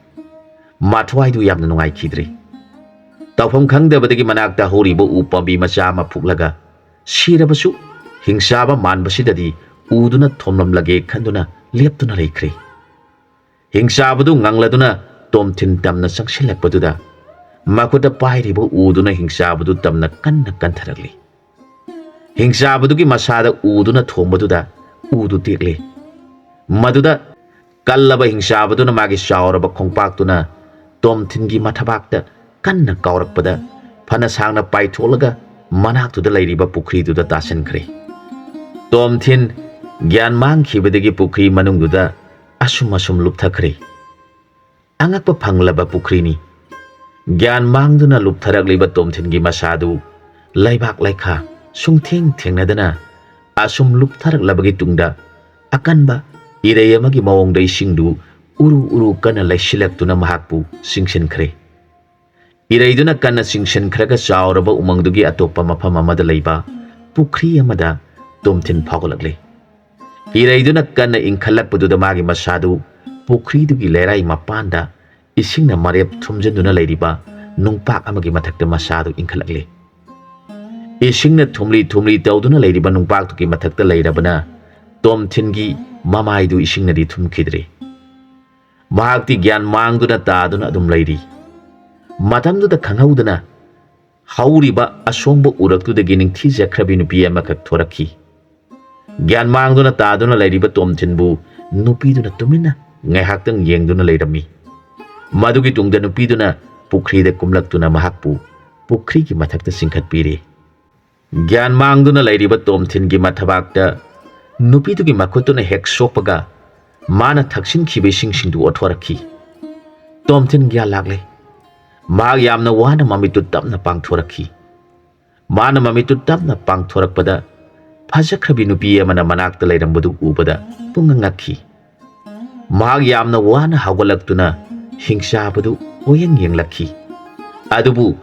ꯃꯊ꯭ꯋꯥꯏꯗꯨ ꯌꯥꯝꯅ ꯅꯨꯡꯉꯥꯏꯈꯤꯗ꯭ꯔꯦ꯫ ꯇꯧꯐꯝ ꯈꯪꯗꯕꯗꯒꯤ ꯃꯅꯥꯛꯇ ꯍꯧꯔꯤꯕ ꯎ ꯄꯥꯝꯕꯤ ꯃꯆꯥ ꯑꯃ ꯐꯨꯛꯂꯒ ꯁꯤꯔꯕꯁꯨ ꯍꯤꯡꯆꯥꯕ ꯃꯥꯟꯕꯁꯤꯗꯗꯤ ꯎꯗꯨꯅ ꯊꯣꯝꯂꯝꯂꯒꯦ ꯈꯟꯗꯨꯅ ꯂꯦꯞꯇꯨꯅ ꯂꯩꯈ꯭ꯔꯦ꯫ ꯍꯤꯡꯆꯥꯕꯗꯨ ꯉꯪꯂꯗꯨꯅ ꯇꯣꯝꯊꯤꯟ ꯇꯝꯅ ꯆꯪꯁꯤꯜꯂꯛꯄꯗꯨꯗ ꯃꯈꯨꯠꯇ ꯄꯥꯏꯔꯤꯕ ꯎꯗꯨꯅ ꯍꯤꯡꯆꯥꯕꯗꯨ ꯇꯝꯅ ꯀꯟꯅ ꯀꯟꯊꯔꯛꯂꯤ꯫ ꯍꯤꯡꯆꯥꯕꯗꯨꯒꯤ ꯃꯁꯥꯗ ꯎꯗꯨꯅ ꯊꯣꯝꯕꯗꯨꯗ ꯎꯗꯨ ꯇꯦꯛꯂꯤ꯫ ꯃꯗꯨꯗ ꯀꯜꯂꯕ ꯍꯤꯡꯆꯥꯕꯗꯨꯅ ꯃꯥꯒꯤ ꯆꯥꯎꯔꯕ ꯈꯣꯡꯄꯥꯛꯇꯨꯅ ꯇꯣꯝꯊꯤꯟꯒꯤ ꯃꯊꯕꯥꯛꯇ ꯀꯟꯅ ꯀꯥꯎꯔꯛꯄꯗ ꯐꯅ ꯁꯥꯡꯅ ꯄꯥꯏꯊꯣꯛꯂꯒ ꯃꯅꯥꯛꯇꯨꯗ ꯂꯩꯔꯤꯕ ꯄꯨꯈ꯭ꯔꯤꯗꯨꯗ ꯇꯥꯁꯤꯟꯈ꯭ꯔꯦ꯫ ꯇꯣꯝꯊꯤꯟ ꯒ꯭ꯌꯥꯟ ꯃꯥꯡꯈꯤꯕꯗꯒꯤ ꯄꯨꯈ꯭ꯔꯤ ꯃꯅꯨꯡꯗꯨꯗ ꯑꯁꯨꯝ ꯑꯁꯨꯝ ꯂꯨꯞꯊꯈ꯭ꯔꯦ꯫ ꯑꯉꯛꯄ ꯐꯪꯂꯕ ꯄꯨꯈ꯭ꯔꯤꯅꯤ꯫ ꯒ꯭ꯌꯥꯟ ꯃꯥꯡꯗꯨꯅ ꯂꯨꯞꯊꯔꯛꯂꯤꯕ ꯇꯣꯝꯊꯤꯟꯒꯤ ꯃꯁꯥꯗꯨ ꯂꯩꯕꯥꯛ ꯂꯩꯈꯥ ꯁꯨꯡꯊꯦꯡ ꯊꯦꯡꯅꯗꯅ ꯑꯁꯨꯝ ꯂꯨꯞꯊꯔꯛꯂꯕꯒꯤ ꯇꯨꯡꯗ ꯑꯀꯟꯕ ꯏꯔꯩ ꯑꯃꯒꯤ ꯃꯑꯣꯡꯗ ꯏꯁꯤꯡꯗꯨ ꯎꯔꯨ ꯎꯔꯨ ꯀꯟꯅ ꯂꯩꯁꯤꯜꯂꯛꯇꯨꯅ ꯃꯍꯥꯛꯄꯨ ꯆꯤꯡꯁꯤꯟꯈ꯭ꯔꯦ꯫ ꯏꯔꯩꯗꯨꯅ ꯀꯟꯅ ꯆꯤꯡꯁꯤꯟꯈ꯭ꯔꯒ ꯆꯥꯎꯔꯕ ꯎꯃꯪꯗꯨꯒꯤ ꯑꯇꯣꯞꯄ ꯃꯐꯝ ꯑꯃꯗ ꯂꯩꯕ ꯄꯨꯈ꯭ꯔꯤ ꯑꯃꯗ ꯇꯣꯝꯊꯤꯟ ꯐꯥꯎꯒꯠꯂꯛꯂꯤ꯫ ꯏꯔꯩꯗꯨꯅ ꯀꯟꯅ ꯏꯟꯈꯠꯂꯛꯄꯗꯨꯗ ꯃꯥꯒꯤ ꯃꯁꯥꯗꯨ ꯄꯨꯈ꯭ꯔꯤꯗꯨꯒꯤ ꯂꯩꯔꯥꯏ ꯃꯄꯥꯟꯗ ꯏꯁꯤꯡꯅ ꯃꯔꯦꯞ ꯊꯨꯝꯖꯤꯟꯗꯨꯅ ꯂꯩꯔꯤꯕ ꯅꯨꯡꯄꯥꯛ ꯑꯃꯒꯤ ꯃꯊꯛꯇ ꯃꯁꯥꯗꯨ ꯏꯟꯈꯠꯂꯛꯂꯤ꯫ ꯏꯁꯤꯡꯅ ꯊꯨꯝꯂꯤ ꯊꯨꯝꯂꯤ ꯇꯧꯗꯨꯅ ꯂꯩꯔꯤꯕ ꯅꯨꯡꯄꯥꯛꯇꯨꯒꯤ ꯃꯊꯛꯇ ꯂꯩꯔꯕꯅ ꯇꯣꯝꯊꯤꯟꯒꯤ ꯃꯃꯥꯏꯗꯨ ꯏꯁꯤꯡꯅꯗꯤ ꯊꯨꯝꯈꯤꯗ꯭ꯔꯦ꯫ ꯃꯍꯥꯛꯇꯤ ꯒ꯭ꯌꯥꯟ ꯃꯥꯡꯗꯨꯅ ꯇꯥꯗꯨꯅ ꯑꯗꯨꯝ ꯂꯩꯔꯤ꯫ ꯃꯇꯝꯗꯨꯗ ꯈꯪꯍꯧꯗꯅ ꯍꯧꯔꯤꯕ ꯑꯁꯣꯡꯕ ꯎꯔꯛꯇꯨꯗꯒꯤ ꯅꯤꯡꯊꯤꯖꯈ꯭ꯔꯕꯤ ꯅꯨꯄꯤ ꯑꯃꯈꯛ ꯊꯣꯔꯛꯈꯤ꯫ ꯒ꯭ꯌꯥꯟ ꯃꯥꯡꯗꯨꯅ ꯇꯥꯗꯨꯅ ꯂꯩꯔꯤꯕ ꯇꯣꯝꯊꯤꯟꯕꯨ ꯅꯨꯄꯤꯗꯨꯅ ꯇꯨꯃꯤꯟꯅ ꯉꯥꯏꯍꯥꯛꯇꯪ ꯌꯦꯡꯗꯨꯅ ꯂꯩꯔꯝꯃꯤ꯫ ꯃꯗꯨꯒꯤ ꯇꯨꯡꯗ ꯅꯨꯄꯤꯗꯨꯅ ꯄꯨꯈ꯭ꯔꯤꯗ ꯀꯨꯝꯂꯛꯇꯨꯅ ꯃꯍꯥꯛꯄꯨ ꯄꯨꯈ꯭ꯔꯤꯒꯤ ꯃꯊꯛꯇ ꯆꯤꯡꯈꯠꯄꯤꯔꯦ꯫ ꯒ꯭ꯌꯥꯟ ꯃꯥꯡꯗꯨꯅ ꯂꯩꯔꯤꯕ ꯇꯣꯝꯊꯤꯟꯒꯤ ꯃꯊꯕꯥꯛꯇ ꯅꯨꯄꯤꯗꯨꯒꯤ ꯃꯈꯨꯠꯇꯨꯅ ꯍꯦꯛ ꯁꯣꯛꯄꯒ ꯃꯥꯅ ꯊꯛꯆꯤꯟꯈꯤꯕ ꯏꯁꯤꯡꯁꯤꯡꯗꯨ ꯑꯣꯠꯊꯣꯔꯛꯈꯤ꯫ ꯇꯣꯝꯊꯤꯟ ꯒ꯭ꯌꯥꯟ ꯂꯥꯛꯂꯦ꯫ ꯃꯍꯥꯛ ꯌꯥꯝꯅ ꯋꯥꯅ ꯃꯃꯤꯠꯇꯨ ꯇꯞꯅ ꯄꯥꯡꯊꯣꯔꯛꯈꯤ꯫ ꯃꯥꯅ ꯃꯃꯤꯠꯇꯨ ꯇꯞꯅ ꯄꯥꯡꯊꯣꯔꯛꯄꯗ ꯐꯖꯈ꯭ꯔꯕꯤ ꯅꯨꯄꯤ ꯑꯃꯅ ꯃꯅꯥꯛꯇ ꯂꯩꯔꯝꯕꯗꯨ ꯎꯕꯗ ꯄꯨꯡꯉꯛ ꯉꯛꯈꯤ꯫ ꯃꯍꯥꯛ ꯌꯥꯝꯅ ꯋꯥꯅ ꯍꯧꯒꯠꯂꯛꯇꯨꯅ ꯍꯤꯡꯆꯥꯕꯗꯨ ꯀꯣꯏꯌꯦꯡ ꯌꯦꯡꯂꯛꯈꯤ꯫ ꯑꯗꯨꯕꯨ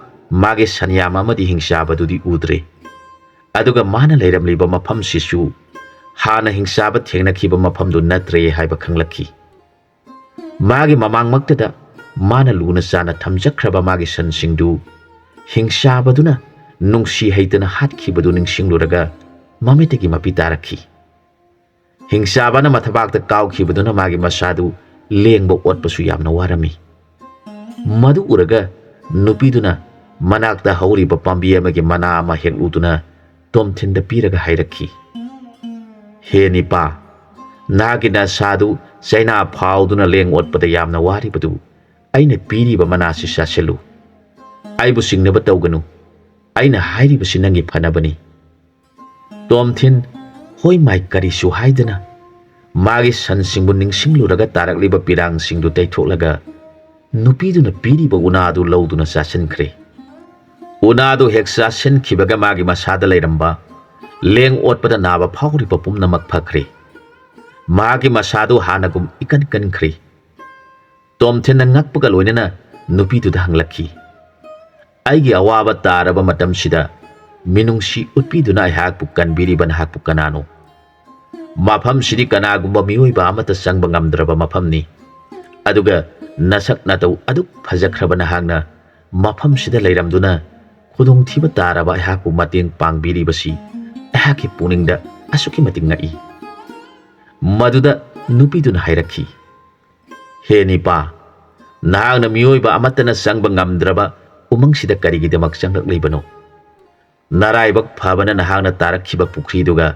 ꯃꯥꯒꯤ ꯁꯟꯌꯥꯝ ꯑꯃꯗꯤ ꯍꯤꯡꯆꯥꯕꯗꯨꯗꯤ ꯎꯗ꯭ꯔꯦ꯫ ꯑꯗꯨꯒ ꯃꯥꯅ ꯂꯩꯔꯝꯂꯤꯕ ꯃꯐꯝꯁꯤꯁꯨ ꯍꯥꯟꯅ ꯍꯤꯡꯆꯥꯕ ꯊꯦꯡꯅꯈꯤꯕ ꯃꯐꯝꯗꯨ ꯅꯠꯇ꯭ꯔꯦ ꯍꯥꯏꯕ ꯈꯪꯂꯛꯈꯤ꯫ ꯃꯥꯒꯤ ꯃꯃꯥꯡꯃꯛꯇꯗ ꯃꯥꯅ ꯂꯨꯅ ꯆꯥꯅ ꯊꯝꯖꯈ꯭ꯔꯕ ꯃꯥꯒꯤ ꯁꯟꯁꯤꯡꯗꯨ ꯍꯤꯡꯆꯥꯕꯗꯨꯅ ꯅꯨꯡꯁꯤ ꯍꯩꯇꯅ ꯍꯥꯠꯈꯤꯕꯗꯨ ꯅꯤꯡꯁꯤꯡꯂꯨꯔꯒ ꯃꯃꯤꯠꯇꯒꯤ ꯃꯄꯤ ꯇꯥꯔꯛꯈꯤ꯫ ꯍꯤꯡꯆꯥꯕꯅ ꯃꯊꯕꯥꯛꯇ ꯀꯥꯎꯈꯤꯕꯗꯨꯅ ꯃꯥꯒꯤ ꯃꯁꯥꯗꯨ ꯂꯦꯡꯕ ꯑꯣꯠꯄꯁꯨ ꯌꯥꯝꯅ ꯋꯥꯔꯝꯃꯤ꯫ ꯃꯗꯨ ꯎꯔꯒ ꯅꯨꯄꯤꯗꯨꯅ ꯃꯅꯥꯛꯇ ꯍꯧꯔꯤꯕ ꯄꯥꯝꯕꯤ ꯑꯃꯒꯤ ꯃꯅꯥ ꯑꯃ ꯍꯦꯛꯂꯨꯗꯨꯅ ꯇꯣꯝꯊꯤꯟꯗ ꯄꯤꯔꯒ ꯍꯥꯏꯔꯛꯈꯤ, "ꯍꯦ ꯅꯤꯄꯥ, ꯅꯍꯥꯛꯀꯤ ꯅꯁꯥꯗꯨ ꯆꯩꯅꯥ ꯐꯥꯎꯗꯨꯅ ꯂꯦꯡ ꯑꯣꯠꯄꯗ ꯌꯥꯝꯅ ꯋꯥꯔꯤꯕꯗꯨ ꯑꯩꯅ ꯄꯤꯔꯤꯕ ꯃꯅꯥꯁꯤ ꯆꯥꯁꯤꯜꯂꯨ꯫ ꯑꯩꯕꯨ ꯆꯤꯡꯅꯕ ꯇꯧꯒꯅꯨ꯫ ꯑꯩꯅ ꯍꯥꯏꯔꯤꯕꯁꯤ ꯅꯪꯒꯤ ꯐꯅꯕꯅꯤ." ꯇꯣꯝꯊꯤꯟ ꯍꯣꯏ ꯃꯥꯏ ꯀꯔꯤꯁꯨ ꯍꯥꯏꯗꯅ ꯃꯥꯒꯤ ꯁꯟꯁꯤꯡꯕꯨ ꯅꯤꯡꯁꯤꯡꯂꯨꯔꯒ ꯇꯥꯔꯛꯂꯤꯕ ꯄꯤꯔꯥꯡꯁꯤꯡꯗꯨ ꯇꯩꯊꯣꯛꯂꯒ ꯅꯨꯄꯤꯗꯨꯅ ꯄꯤꯔꯤꯕ ꯎꯅꯥꯗꯨ ꯂꯧꯗꯨꯅ ꯆꯥꯁꯤꯟꯈ꯭ꯔꯦ꯫ ꯎꯅꯥꯗꯨ ꯍꯦꯛ ꯆꯥꯁꯤꯟꯈꯤꯕꯒ ꯃꯥꯒꯤ ꯃꯁꯥꯗ ꯂꯩꯔꯝꯕ ꯂꯦꯡ ꯑꯣꯠꯄꯗ ꯅꯥꯕ ꯐꯥꯎꯔꯤꯕ ꯄꯨꯝꯅꯃꯛ ꯐꯈ꯭ꯔꯦ꯫ ꯃꯍꯥꯛꯀꯤ ꯃꯁꯥꯗꯨ ꯍꯥꯟꯅꯒꯨꯝ ꯏꯀꯟ ꯀꯟꯈ꯭ꯔꯦ꯫ ꯇꯣꯝꯊꯤꯟꯅ ꯉꯛꯄꯒ ꯂꯣꯏꯅꯅ ꯅꯨꯄꯤꯗꯨꯗ ꯍꯪꯂꯛꯈꯤ, "ꯑꯩꯒꯤ ꯑꯋꯥꯕ ꯇꯥꯔꯕ ꯃꯇꯝꯁꯤꯗ ꯃꯤꯅꯨꯡꯁꯤ ꯎꯠꯄꯤꯗꯨꯅ ꯑꯩꯍꯥꯛꯄꯨ ꯀꯟꯕꯤꯔꯤꯕ ꯅꯍꯥꯛꯄꯨ ꯀꯅꯥꯅꯣ? ꯃꯐꯝꯁꯤꯗꯤ ꯀꯅꯥꯒꯨꯝꯕ ꯃꯤꯑꯣꯏꯕ ꯑꯃꯠꯇ ꯆꯪꯕ ꯉꯝꯗ꯭ꯔꯕ ꯃꯐꯝꯅꯤ꯫ ꯑꯗꯨꯒ ꯅꯁꯛ ꯅꯇꯧ ꯑꯗꯨꯛ ꯐꯖꯈ꯭ꯔꯕ ꯅꯍꯥꯛꯅ ꯃꯐꯝꯁꯤꯗ ꯂꯩꯔꯝꯗꯨꯅ ꯈꯨꯗꯣꯡꯊꯤꯕ ꯇꯥꯔꯕ ꯑꯩꯍꯥꯛꯄꯨ ꯃꯇꯦꯡ ꯄꯥꯡꯕꯤꯔꯤꯕꯁꯤ ꯑꯩꯍꯥꯛꯀꯤ ꯄꯨꯛꯅꯤꯡꯗ ꯑꯁꯨꯛꯀꯤ ꯃꯇꯤꯛ ꯉꯛꯏ." ꯃꯗꯨꯗ ꯅꯨꯄꯤꯗꯨꯅ ꯍꯥꯏꯔꯛꯈꯤ, "ꯍꯦ ꯅꯤꯄꯥ, ꯅꯍꯥꯛꯅ ꯃꯤꯑꯣꯏꯕ ꯑꯃꯠꯇꯅ ꯆꯪꯕ ꯉꯝꯗ꯭ꯔꯕ ꯎꯃꯪꯁꯤꯗ ꯀꯔꯤꯒꯤꯗꯃꯛ ꯆꯪꯂꯛꯂꯤꯕꯅꯣ? ꯅꯔꯥꯏꯕꯛ ꯐꯕꯅ ꯅꯍꯥꯛꯅ ꯇꯥꯔꯛꯈꯤꯕ ꯄꯨꯈ꯭ꯔꯤꯗꯨꯒ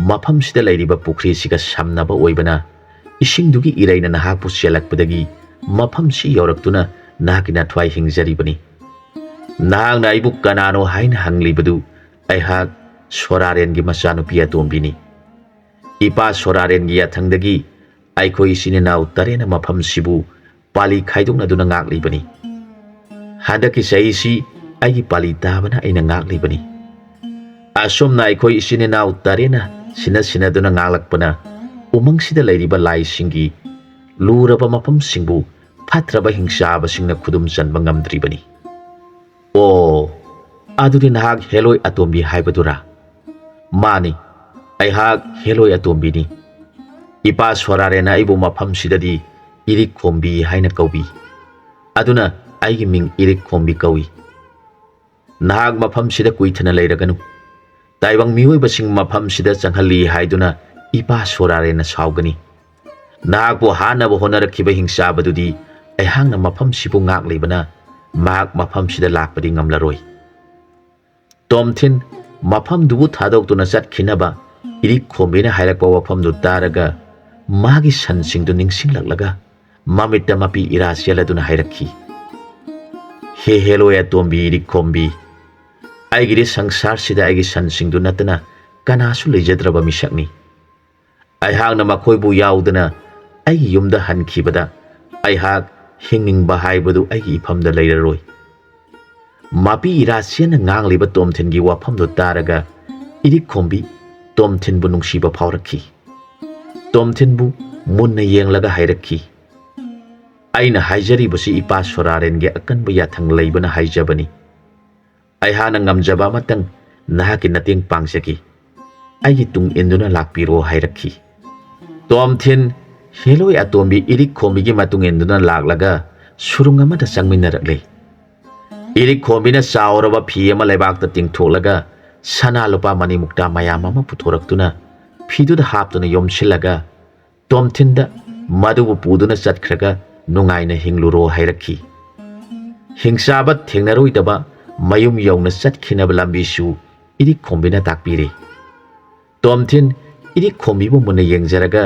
ꯃꯐꯝꯁꯤꯗ ꯂꯩꯔꯤꯕ ꯄꯨꯈ꯭ꯔꯤꯁꯤꯒ ꯁꯝꯅꯕ ꯑꯣꯏꯕꯅ ꯏꯁꯤꯡꯗꯨꯒꯤ ꯏꯔꯩꯅ ꯅꯍꯥꯛꯄꯨ ꯆꯦꯜꯂꯛꯄꯗꯒꯤ ꯃꯐꯝꯁꯤ ꯌꯧꯔꯛꯇꯨꯅ ꯅꯍꯥꯛꯀꯤ ꯅꯊ꯭ꯋꯥꯏ ꯍꯤꯡꯖꯔꯤꯕꯅꯤ꯫ Nahangna aibu kanano haina hanglibadu aihak Soraren gi machanupi atombini. Ipa Soraren gi yathangdagi aikhoi isininaw tarena mafam sibu pali khaidokna duna ngaklibani. Hadaki saisi aigi pali tabana aina ngaklibani. Asomna aikhoi isininaw tarena sina duna ngaklakpana umangsida lairiba lai singi luraba mafam singbu fatraba hingsaba singna khudum chanba ngamdribani. Oh, adudi nahak heloi atombi haibadura. Mani, aihak heloi atombini. Ipa Soraren aibu mafam sidadi irik khombi haina kaubi. Aduna aigi ming irik khombi kawi. Nahak mafam sida kuithana leiraganu. Taibang mioi basing mafam sida changhalli haiduna Ipa Soraren saugani. Nahak bo hana bo honarakiba hingsabadudi aihangna mafam sibu ngaklibana mahak mafam sida lakpadi ngamlaroi. Tomthin mafam dubu thadokduna chatkhinaba irik khombina hairakpa wafamdu taraga magi sansingdu ningsinglaklaga mamitta mapi irasyaladuna hairakhi. He heloi atombi irik khombi. Aigiri sangsar sida aigi sansingdu natana kanasu leijadraba misakni. Aihakna makhoibu yaudana aigi yumda hankhibada aihak hingningba haibadu aigi ifamda leiraroi. Mapi irasyana ngangliba Tomthingi wafamdu taraga irik khombi Tomthinbu nungsiba phaurakhi. Tomthinbu munna yenglaga hairakhi. Aina haijaribusi Ipa Sorarengi akanba yathang leibana haijabani. Aihana ngamjaba matang nahaki nating pangsaki. Aigi tung induna lakpiro hairakhi. Tomthin heloi atombi irik khombigi matung induna laklaga surung amada changminarakle. Irik khombina chauraba phi ama leibakta tingthoklaga sana lupa mani mukta mayam ama puthoraktuna phiduda haptuna yomsillaga Tomthinda madubu puduna chatkhraga nungaina hingluro hairakhi. Hingsaba thengnaroidaba mayum yauna chatkhinaba lambisu irik khombina takpire. Tomthin irik khombibu munna yengjaraga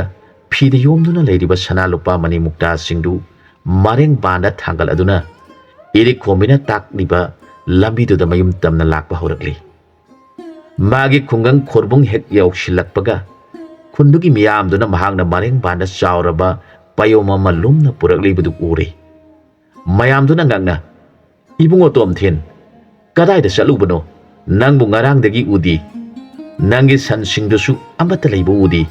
phida yomduna leiriba sana lupa mani mukta singdu mareng banda thangal aduna irik khombina takliba lambiduda mayum tamna lakpa horakli. Magi khungang khorbung hek yausilakpaga khundugi miyamduna mahangna mareng banda chauraba payoma malumna puraklibadu ure. Mayamduna ngangna ibungo Tomthin kadaida chalubano nangbu ngarangdagi udi nangi sansingdusu amata leibu udi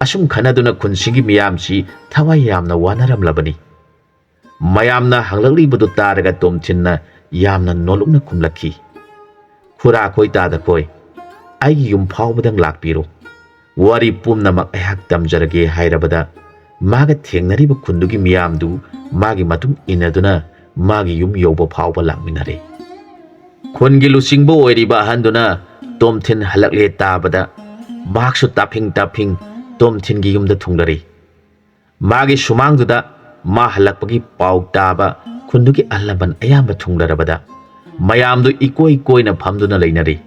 asum khanaduna khunsigi miyamsi thawai yamna wanaramlabani. Mayamna hanglaklibadu taraga Tomthinna yamna nolukna khumlakhi. Khura khoi tada khoi aigi yum phawbadang lakpiro. Wari pumnamak aihak tamjarage hairabada maga thengnariba khundugi miyamdu magi matung inaduna magi yum yoba phawba lakminare. Khungi lusingbo oiriba ahanduna Tomthin halakle tabada maksu taping Tomthingi yumda thunglari. Magi sumangduda ma halakpagi pau taba khundugi allaban ayamba thunglarabada mayamdu ikoina phamduna leinari.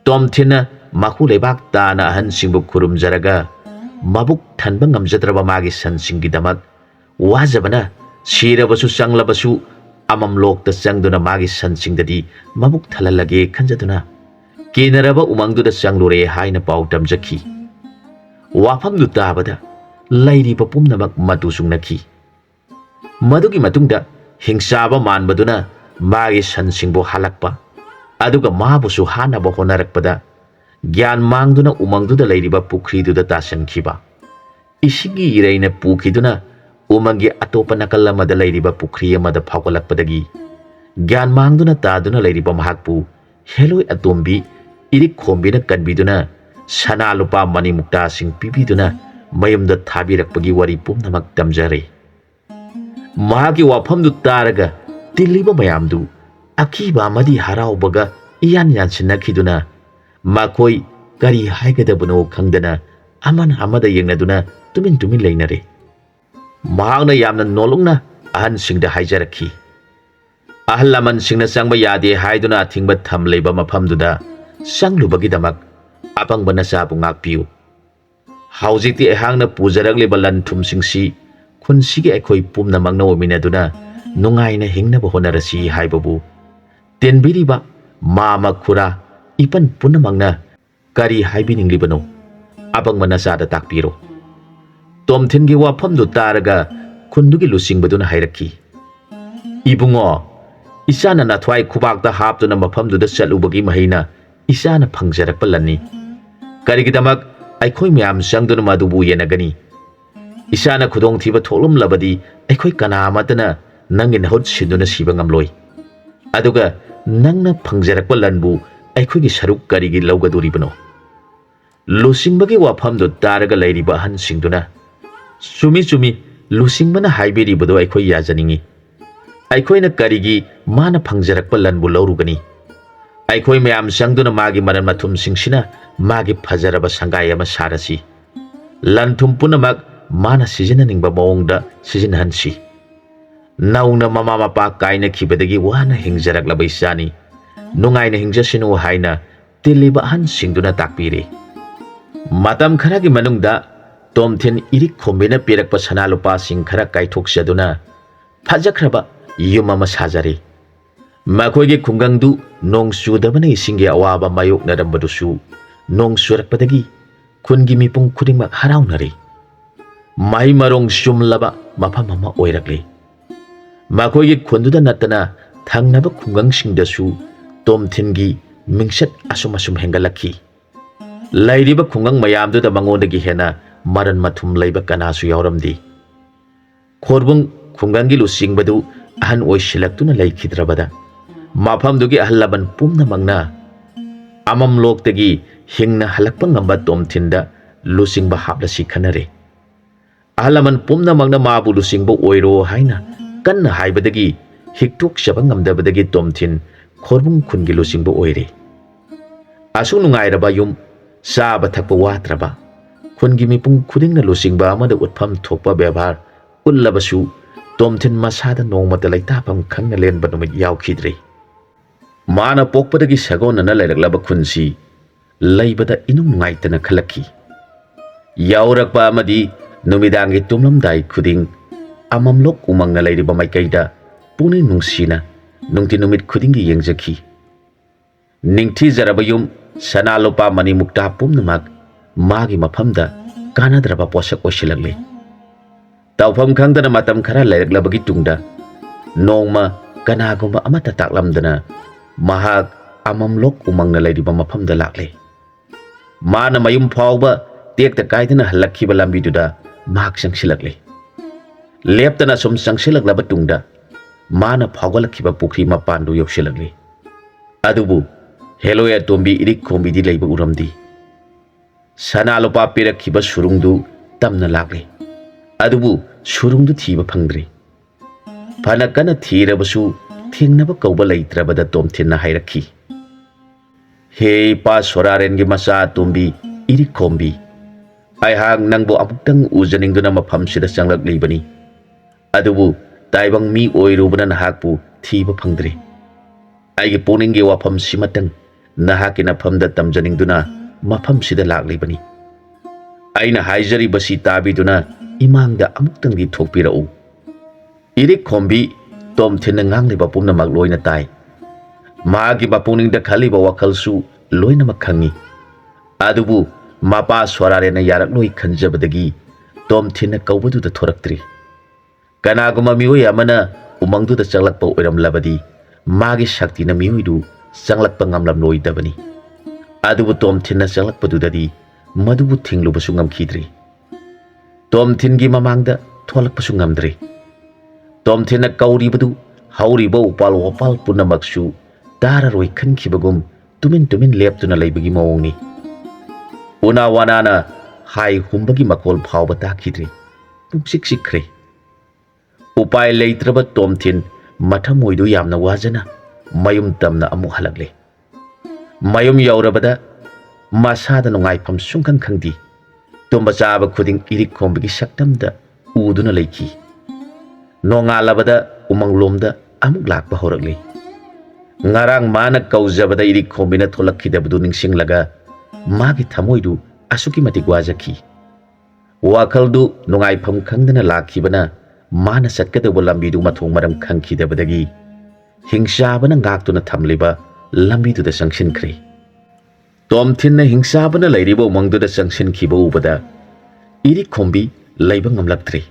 Tomthinna mahu leibak tana ahansingbu khurumjaraga mabuk thanba ngamjadraba magi sansingidamak wajabana sirabasu changlabasu amam lokta changduna magi sansingdadi mabuk thalalage khanjaduna kinaraba umangduda changlure haina pau tamjakhi. Wafamdu tabada lairiba pumnamak matu sungnakhi. Madugi matungda hingsaba manbaduna magi sansingbu halakpa aduga mabusu hanaba honarakpada gyan mangduna umangduda leiriba pukhriduda tasankhiba. Isingi ireina pukhiduna umangi atopa nakalamada leiriba pukhri amada phawkalakpadagi gyan mangduna taduna leiriba mahakpu heloi atombi irik khombina kanbiduna sana lupa mani mukta sing pibiduna mayumda thabirakpagi wari pumnamak tamjare. Mahaki wafamdu taraga tiliba mayamdu akiba amadi haraubaga iyan yansinnakhiduna makoi kari haigadabano khangdana amana amada yengnaduna tumin leinare. Mahakna yamna nolungna ahansingda haijarakhi. Ahal lamansingna changba yade haiduna athingba thamleiba mafamduda changlubagidamak apangba nachabu ngakpiu. Haujikti ehangna pujaragliba lanthumsingsi khunsiga ekhoi pumnamakna ominaduna nungaina hingnaba honarasi haibabu ꯇꯦꯟꯕꯤꯔꯤꯕ ꯃꯥꯃ ꯈꯨꯔꯥ ꯏꯄꯟ ꯄꯨꯝꯅꯃꯛꯅ ꯀꯔꯤ ꯍꯥꯏꯕꯤꯅꯤꯡꯂꯤꯕꯅꯣ ꯑꯕꯪꯕ ꯅꯆꯥꯗ ꯇꯥꯛꯄꯤꯔꯣ ꯇꯣꯝꯊꯤꯟꯒꯤ ꯋꯥꯐꯝꯗꯨ ꯇꯥꯔꯒ ꯈꯨꯟꯗꯨꯒꯤ ꯂꯨꯆꯤꯡꯕꯗꯨꯅ ꯍꯥꯏꯔꯛꯈꯤ ꯏꯕꯨꯡꯉꯣ ꯏꯆꯥꯅ ꯅꯊ꯭ꯋꯥꯏ ꯈꯨꯕꯥꯛꯇ ꯍꯥꯞꯇꯨꯅ ꯃꯐꯝꯗꯨꯗ ꯆꯠꯂꯨꯕꯒꯤ ꯃꯍꯩꯅ ꯏꯆꯥꯅ ꯐꯪꯖꯔꯛꯄ ꯂꯟꯅꯤ ꯀꯔꯤꯒꯤꯗꯃꯛ ꯑꯩꯈꯣꯏ ꯃꯌꯥꯝ ꯆꯪꯗꯨꯅ ꯃꯗꯨꯕꯨ ꯌꯦꯟꯅꯒꯅꯤ ꯏꯆꯥꯅ ꯈꯨꯗꯣꯡꯊꯤꯕ ꯊꯣꯛꯂꯝꯂꯕꯗꯤ ꯑꯩꯈꯣꯏ ꯀꯅꯥ ꯑꯃꯠꯇꯅ ꯅꯪꯒꯤ ꯅꯍꯨꯠ ꯁꯤꯟꯗꯨꯅ ꯁꯤꯕ ꯉꯝꯂꯣꯏ ꯑꯗꯨꯒ ꯅꯪꯅ ꯐꯪꯖꯔꯛꯄ ꯂꯟꯕꯨ ꯑꯩꯈꯣꯏꯒꯤ ꯁꯔꯨꯛ ꯀꯔꯤꯒꯤ ꯂꯧꯒꯗꯣꯔꯤꯕꯅꯣ ꯂꯨꯆꯤꯡꯕꯒꯤ ꯋꯥꯐꯝꯗꯨ ꯇꯥꯔꯒ ꯂꯩꯔꯤꯕ ꯑꯍꯟꯁꯤꯡꯗꯨꯅ ꯆꯨꯝꯃꯤ ꯆꯨꯝꯃꯤ ꯂꯨꯆꯤꯡꯕꯅ ꯍꯥꯏꯕꯤꯔꯤꯕꯗꯣ ꯑꯩꯈꯣꯏ ꯌꯥꯖꯅꯤꯡꯉꯤ ꯑꯩꯈꯣꯏꯅ ꯀꯔꯤꯒꯤ ꯃꯥꯅ ꯐꯪꯖꯔꯛꯄ ꯂꯟꯕꯨ ꯂꯧꯔꯨꯒꯅꯤ ꯑꯩꯈꯣꯏ ꯃꯌꯥꯝ ꯆꯪꯗꯨꯅ ꯃꯥꯒꯤ ꯃꯔꯟ ꯃꯊꯨꯝꯁꯤꯡꯁꯤꯅ ꯃꯥꯒꯤ ꯐꯖꯔꯕ ꯁꯪꯒꯥꯏ ꯑꯃ ꯁꯥꯔꯁꯤ ꯂꯟ ꯊꯨꯝ ꯄꯨꯝꯅꯃꯛ ꯃꯥꯅ ꯁꯤꯖꯤꯟꯅꯅꯤꯡꯕ ꯃꯑꯣꯡꯗ ꯁꯤꯖꯤꯟꯅꯍꯟꯁꯤ ꯅꯧꯅ ꯃꯃꯥ ꯃꯄꯥ ꯀꯥꯏꯅꯈꯤꯕꯗꯒꯤ ꯋꯥꯅ ꯍꯤꯡꯖꯔꯛꯂꯕ ꯏꯆꯥꯅꯤ ꯅꯨꯡꯉꯥꯏꯅ ꯍꯤꯡꯖꯁꯅꯨ ꯍꯥꯏꯅ ꯇꯤꯜꯂꯤꯕ ꯑꯍꯟꯁꯤꯡꯗꯨꯅ ꯇꯥꯛꯄꯤꯔꯤ ꯃꯇꯝ ꯈꯔꯒꯤ ꯃꯅꯨꯡꯗ ꯇꯣꯝꯊꯤꯟ ꯏꯔꯤꯛ ꯈꯣꯝꯕꯤꯅ ꯄꯤꯔꯛꯄ ꯁꯅꯥ ꯂꯨꯄꯥꯁꯤꯡ ꯈꯔ ꯀꯥꯏꯊꯣꯛꯆꯗꯨꯅ ꯐꯖꯈ꯭ꯔꯕ ꯌꯨꯝ ꯑꯃ ꯁꯥꯖꯔꯤ ꯃꯈꯣꯏꯒꯤ ꯈꯨꯡꯒꯪꯗꯨ ꯅꯣꯡ ꯆꯨꯗꯕꯅ ꯏꯁꯤꯡꯒꯤ ꯑꯋꯥꯕ ꯃꯥꯌꯣꯛꯅꯔꯝꯕꯗꯨꯁꯨ ꯅꯣꯡ ꯆꯨꯔꯛꯄꯗꯒꯤ ꯈꯨꯟꯒꯤ ꯃꯤꯄꯨꯝ ꯈꯨꯗꯤꯡꯃꯛ ꯍꯔꯥꯎꯅꯔꯤ ꯃꯍꯩ ꯃꯔꯣꯡ ꯆꯨꯝꯂꯕ ꯃꯐꯝ ꯑꯃ ꯑꯣꯏꯔꯛꯂꯤ ꯃꯈꯣꯏꯒꯤ ꯈꯨꯟꯗꯨꯗ ꯅꯠꯇꯅ ꯊꯪꯅꯕ ꯈꯨꯡꯒꯪꯁꯤꯡꯗꯁꯨ ꯇꯣꯝꯊꯤꯟꯒꯤ ꯃꯤꯡꯆꯠ ꯑꯁꯨꯝ ꯍꯦꯟꯒꯠꯂꯛꯈꯤ ꯂꯩꯔꯤꯕ ꯈꯨꯡꯒꯪ ꯃꯌꯥꯝꯗꯨꯗ ꯃꯉꯣꯟꯗꯒꯤ ꯍꯦꯟꯅ ꯃꯔꯟ ꯃꯊꯨꯝ ꯂꯩꯕ ꯀꯅꯥꯁꯨ ꯌꯥꯎꯔꯝꯗꯦ ꯈꯣꯔꯕꯨꯡ ꯈꯨꯡꯒꯪꯒꯤ ꯂꯨꯆꯤꯡꯕꯗꯨ ꯑꯍꯟ ꯑꯣꯏꯁꯤꯜꯂꯛꯇꯨꯅ ꯂꯩꯈꯤꯗ꯭ꯔꯕꯗ ꯃꯐꯝꯗꯨꯒꯤ ꯑꯍꯜ ꯂꯃꯟ ꯄꯨꯝꯅꯃꯛꯅ ꯑꯃꯝꯂꯣꯛꯇꯒꯤ ꯍꯤꯡꯅ ꯍꯜꯂꯛꯄ ꯉꯝꯕ ꯇꯣꯝꯊꯤꯟꯗ ꯂꯨꯆꯤꯡꯕ ꯍꯥꯞꯂꯁꯤ ꯈꯟꯅꯔꯦ ꯑꯍꯜ ꯂꯃꯟ ꯄꯨꯝꯅꯃꯛꯅ ꯃꯥꯕꯨ ꯂꯨꯆꯤꯡꯕ ꯑꯣꯏꯔꯣ ꯍꯥꯏꯅ ꯀꯟꯅ ꯍꯥꯏꯕꯗꯒꯤ ꯍꯤꯛꯇꯣꯛꯆꯕ ꯉꯝꯗꯕꯗꯒꯤ ꯇꯣꯝꯊꯤꯟ ꯈꯣꯔꯕꯨꯡ ꯈꯨꯟꯒꯤ ꯂꯨꯆꯤꯡꯕ ꯑꯣꯏꯔꯦ ꯑꯁꯨꯛ ꯅꯨꯡꯉꯥꯏꯔꯕ ꯌꯨꯝ ꯆꯥꯕ ꯊꯛꯄ ꯋꯥꯠꯇ꯭ꯔꯕ ꯈꯨꯟꯒꯤ ꯃꯤꯄꯨꯝ ꯈꯨꯗꯤꯡꯅ ꯂꯨꯆꯤꯡꯕ ꯑꯃꯗ ꯎꯠꯐꯝ ꯊꯣꯛꯄ ꯕꯦꯚꯥꯔ ꯎꯠꯂꯕꯁꯨ ꯇꯣꯝꯊꯤꯟ ꯃꯁꯥꯗ ꯅꯣꯡꯃꯇ ꯂꯩꯇꯥꯐꯝ ꯈꯪꯅ ꯂꯦꯟꯕ ꯅꯨꯃꯤꯠ ꯌꯥꯎꯈꯤꯗ꯭ꯔꯤ ꯃꯥꯅ ꯄꯣꯛꯄꯗꯒꯤ ꯁꯥꯒꯣꯟꯅꯅ ꯂꯩꯔꯛꯂꯕ ꯈꯨꯟꯁꯤ ꯂꯩꯕꯗ ꯏꯅꯨꯡ ꯅꯨꯡꯉꯥꯏꯇꯅ ꯈꯜꯂꯛꯈꯤ ꯌꯥꯎꯔꯛꯄ ꯑꯃꯗꯤ ꯅꯨꯃꯤꯗꯥꯡꯒꯤ ꯇꯨꯝꯂꯝꯗꯥꯏ ꯈꯨꯗꯤꯡ ꯑꯃꯝꯂꯣꯛ ꯎꯃꯪꯅ ꯂꯩꯔꯤꯕ ꯃꯥꯏꯀꯩꯗ ꯄꯨꯛꯅꯤꯡ ꯅꯨꯡꯁꯤꯅ ꯅꯨꯡꯇꯤ ꯅꯨꯃꯤꯠ ꯈꯨꯗꯤꯡꯒꯤ ꯌꯦꯡꯖꯈꯤ ꯅꯤꯡꯊꯤꯖꯔꯕ ꯌꯨꯝ ꯁꯅꯥ ꯂꯨꯄꯥ ꯃꯅꯤ ꯃꯨꯛꯇꯥ ꯄꯨꯝꯅꯃꯛ ꯃꯥꯒꯤ ꯃꯐꯝꯗ ꯀꯥꯟꯅꯗ꯭ꯔꯕ ꯄꯣꯠꯁꯛ ꯑꯣꯏꯁꯤꯜꯂꯛꯂꯤ ꯇꯧꯐꯝ ꯈꯪꯗꯅ ꯃꯇꯝ ꯈꯔ ꯂꯩꯔꯛꯂꯕꯒꯤ ꯇꯨꯡꯗ ꯅꯣꯡꯃ ꯀꯅꯥꯒꯨꯝꯕ ꯑꯃꯠꯇ ꯇꯥꯛꯂꯝꯗꯅ ꯃꯍꯥꯛ ꯑꯃꯝꯂꯣꯛ ꯎꯃꯪꯅ ꯂꯩꯔꯤꯕ ꯃꯐꯝꯗ ꯂꯥꯛꯂꯦ ꯃꯥꯅ ꯃꯌꯨꯝ ꯐꯥꯎꯕ ꯇꯦꯛꯇ ꯀꯥꯏꯗꯅ ꯍꯜꯂꯛꯈꯤꯕ ꯂꯝꯕꯤꯗꯨꯗ ꯃꯍꯥꯛ ꯆꯪꯁꯤꯜꯂꯛꯂꯦ ꯂꯦꯞꯇꯅ ꯁꯨꯝ ꯆꯪꯁꯤꯜꯂꯛꯂꯕ ꯇꯨꯡꯗ ꯃꯥꯅ ꯐꯥꯎꯒꯠꯂꯛꯈꯤꯕ ꯄꯨꯈ꯭ꯔꯤ ꯃꯄꯥꯟꯗꯨ ꯌꯧꯁꯤꯜꯂꯛꯂꯤ ꯑꯗꯨꯕꯨ ꯍꯦꯂꯣꯏ ꯑꯇꯣꯝꯕꯤ ꯏꯔꯤꯛ ꯈꯣꯝꯕꯤꯗꯤ ꯂꯩꯕ ꯎꯔꯝꯗꯦ ꯁꯅꯥ ꯂꯨꯄꯥ ꯄꯤꯔꯛꯈꯤꯕ ꯁꯨꯔꯨꯡꯗꯨ ꯇꯝꯅ ꯂꯥꯛꯂꯦ ꯑꯗꯨꯕꯨ ꯁꯨꯔꯨꯡꯗꯨ ꯊꯤꯕ ꯐꯪꯗ꯭ꯔꯤ ꯐꯅ ꯀꯟꯅ ꯊꯤꯔꯕꯁꯨ ꯊꯦꯡꯅꯕ ꯀꯧꯕ ꯂꯩꯇ꯭ꯔꯕꯗ ꯇꯣꯝꯊꯤꯟꯅ ꯍꯥꯏꯔꯛꯈꯤ ꯍꯦ ꯏꯄꯥ ꯁꯣꯔꯥꯔꯦꯟꯒꯤ ꯃꯆꯥ ꯑꯇꯣꯝꯕꯤ ꯏꯔꯤꯛ ꯈꯣꯝꯕꯤ ꯑꯩꯍꯥꯛ ꯅꯪꯕꯨ ꯑꯃꯨꯛꯇꯪ ꯎꯖꯅꯤꯡꯗꯨꯅ ꯃꯐꯝꯁꯤꯗ ꯆꯪꯂꯛꯂꯤꯕꯅꯤ ꯑꯗꯨꯕꯨ ꯇꯥꯏꯕꯪ ꯃꯤ ꯑꯣꯏꯔꯨꯕꯅ ꯅꯍꯥꯛꯄꯨ ꯊꯤꯕ ꯐꯪꯗ꯭ꯔꯤ ꯑꯩꯒꯤ ꯄꯨꯛꯅꯤꯡꯒꯤ ꯋꯥꯐꯝꯁꯤꯃꯇꯪ ꯅꯍꯥꯛꯀꯤ ꯅꯐꯝꯗ ꯇꯝꯖꯅꯤꯡꯗꯨꯅ ꯃꯐꯝꯁꯤꯗ ꯂꯥꯛꯂꯤꯕꯅꯤ ꯑꯩꯅ ꯍꯥꯏꯖꯔꯤꯕꯁꯤ ꯇꯥꯕꯤꯗꯨꯅ ꯏꯃꯥꯡꯗ ꯑꯃꯨꯛꯇꯪꯗꯤ ꯊꯣꯛꯄꯤꯔꯛꯎ ꯏꯔꯤꯛ ꯈꯣꯝꯕꯤ ꯇꯣꯝꯊꯤꯟꯅ ꯉꯥꯡꯂꯤꯕ ꯄꯨꯝꯅꯃꯛ ꯂꯣꯏꯅ ꯇꯥꯏ ꯃꯍꯥꯛꯀꯤ ꯃꯄꯨꯛꯅꯤꯡꯗ ꯈꯜꯂꯤꯕ ꯋꯥꯈꯜꯁꯨ ꯂꯣꯏꯅꯃꯛ ꯈꯪꯉꯤ ꯑꯗꯨꯕꯨ ꯃꯄꯥ ꯁꯣꯔꯥꯔꯦꯟꯅ ꯌꯥꯔꯛꯂꯣꯏ ꯈꯟꯖꯕꯗꯒꯤ ꯇꯣꯝꯊꯤꯟꯅ ꯀꯧꯕꯗꯨꯗ ꯊꯣꯔꯛꯇ꯭ꯔꯤ ꯀꯅꯥꯒꯨꯝꯕ ꯃꯤꯑꯣꯏ ꯑꯃꯅ ꯎꯃꯪꯗꯨꯗ ꯆꯪꯂꯛꯄ ꯑꯣꯏꯔꯝꯂꯕꯗꯤ ꯃꯥꯒꯤ ꯁꯛꯇꯤꯅ ꯃꯤꯑꯣꯏꯗꯨ ꯆꯪꯂꯛꯄ ꯉꯝꯂꯝꯂꯣꯏꯗꯕꯅꯤ ꯑꯗꯨꯕꯨ ꯇꯣꯝꯊꯤꯟꯅ ꯆꯪꯂꯛꯄꯗꯨꯗꯗꯤ ꯃꯗꯨꯕꯨ ꯊꯤꯡꯂꯨꯕꯁꯨ ꯉꯝꯈꯤꯗ꯭ꯔꯤ ꯇꯣꯝꯊꯤꯟꯒꯤ ꯃꯃꯥꯡꯗ ꯊꯣꯛꯂꯛꯄꯁꯨ ꯉꯝꯗ꯭ꯔꯤ ꯇꯣꯝꯊꯤꯟꯅ ꯀꯧꯔꯤꯕꯗꯨ ꯍꯧꯔꯤꯕ ꯎꯄꯥꯜ ꯋꯥꯄꯥꯜ ꯄꯨꯝꯅꯃꯛꯁꯨ ꯇꯥꯔꯔꯣꯏ ꯈꯟꯈꯤꯕꯒꯨꯝ ꯇꯨꯃꯤꯟ ꯂꯦꯞꯇꯨꯅ ꯂꯩꯕꯒꯤ ꯃꯑꯣꯡꯅꯤ ꯎꯅꯥ ꯋꯥꯅꯥꯅ ꯍꯥꯏ ꯍꯨꯝꯕꯒꯤ ꯃꯈꯣꯜ ꯐꯥꯎꯕ ꯇꯥꯈꯤꯗ꯭ꯔꯤ ꯄꯨꯡꯆꯤꯛ ꯆꯤꯛꯈ꯭ꯔꯦ ꯎꯄꯥꯏ ꯂꯩꯇ꯭ꯔꯕ ꯇꯣꯝꯊꯤꯟ ꯃꯊꯃꯣꯏꯗꯨ ꯌꯥꯝꯅ ꯋꯥꯖꯅ ꯃꯌꯨꯝ ꯇꯝꯅ ꯑꯃꯨꯛ ꯍꯜꯂꯛꯂꯦ ꯃꯌꯨꯝ ꯌꯧꯔꯕꯗ ꯃꯁꯥꯗ ꯅꯨꯡꯉꯥꯏꯐꯝ ꯁꯨꯡꯈꯪ ꯈꯪꯗꯦ ꯇꯨꯝꯕ ꯆꯥꯕ ꯈꯨꯗꯤꯡ ꯏꯔꯤꯛ ꯈꯣꯝꯕꯒꯤ ꯁꯛꯇꯝꯗ ꯎꯗꯨꯅ ꯂꯩꯈꯤ ꯅꯣꯡꯉꯥꯜꯂꯕꯗ ꯎꯃꯪꯂꯣꯝꯗ ꯑꯃꯨꯛ ꯂꯥꯛꯄ ꯍꯧꯔꯛꯂꯤ ꯉꯔꯥꯡ ꯃꯥꯅ ꯀꯧꯖꯕꯗ ꯏꯔꯤꯛ ꯈꯣꯝꯕꯤꯅ ꯊꯣꯛꯂꯛꯈꯤꯗꯕꯗꯨ ꯅꯤꯡꯁꯤꯡꯂꯒ ꯃꯥꯒꯤ ꯊꯃꯣꯏꯗꯨ ꯑꯁꯨꯛꯀꯤ ꯃꯇꯤꯛ ꯋꯥꯖꯈꯤ ꯋꯥꯈꯜꯗꯨ ꯅꯨꯡꯉꯥꯏꯐꯝ ꯈꯪꯗꯅ ꯂꯥꯛꯈꯤꯕꯅ ꯃꯥꯅ ꯆꯠꯀꯗꯧꯕ ꯂꯝꯕꯤꯗꯨ ꯃꯊꯣꯡ ꯃꯔꯝ ꯈꯪꯈꯤꯗꯕꯗꯒꯤ हिंसाबना गाक्तुना थमलिबा लंबीदुदा संगसिनख्रे तोमथिनना हिंसाबना लैरिबो मंगदुदा संगसिनखिबो उबदा इरि खोंबी लैबा ngamlaktre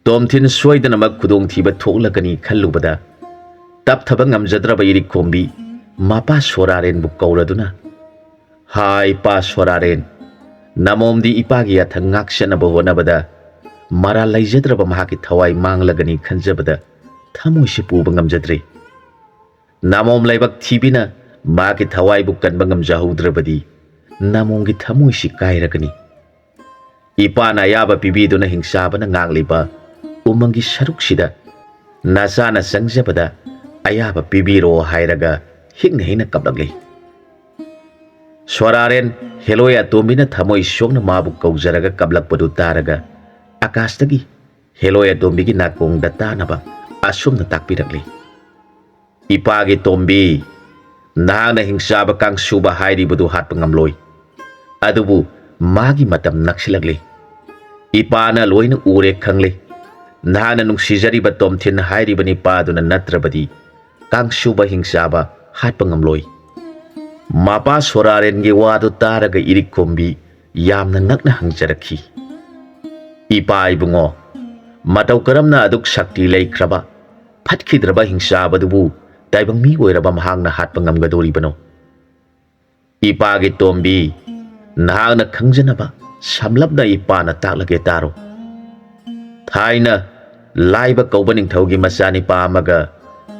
तोमथिन सोइदनमक खुदोंथीबा थोकलगनी खल्लुबदा तपथबा ngamjadraba इरि खोंबी मापा सोरारेन बु कौरदुना हाय पा सोरारेन नामोमदी इपागी Athang ngaksanaba honabada mara laijadraba mahaki thawai manglagani khanjabada thamoisi puba ngamjadre namom laibak thibina maki thawai bu kanba ngamjahoudrabadi namomgi thamoisi kairagani ipana yaba pibiduna hingsabana ngangliba umangi saruksida nasana sangjabada ayaba pibiro hairaga hingna hina kablagli Swararen heloya tombina thamoi sokna mabu kaujaraga kablakpadu taraga akastagi heloya tombigi nakong datanaba asumna takpirakli ipagi tombi nahangna hingsaba kang suba hairibadu hatpa ngamloi adubu magi matam naksilagli ipana loina ure khangli nahana nungsijariba tomthin hairibani paduna natrabadi kang suba hingsaba hatpa ngamloi Mapa soraren ge wadu taraga irik kombi yamna ngakna hangjarakhi ipa ibungo matau karamna aduk shakti laikhraba phatkidraba hingsabadubu taibang mi oiraba mahangna hatpa ngamgadori bano ipa ge tombi nahangna khangjanaba samlapna ipa na taklage taro thaina laiba kauba ningthaugi masani pa amaga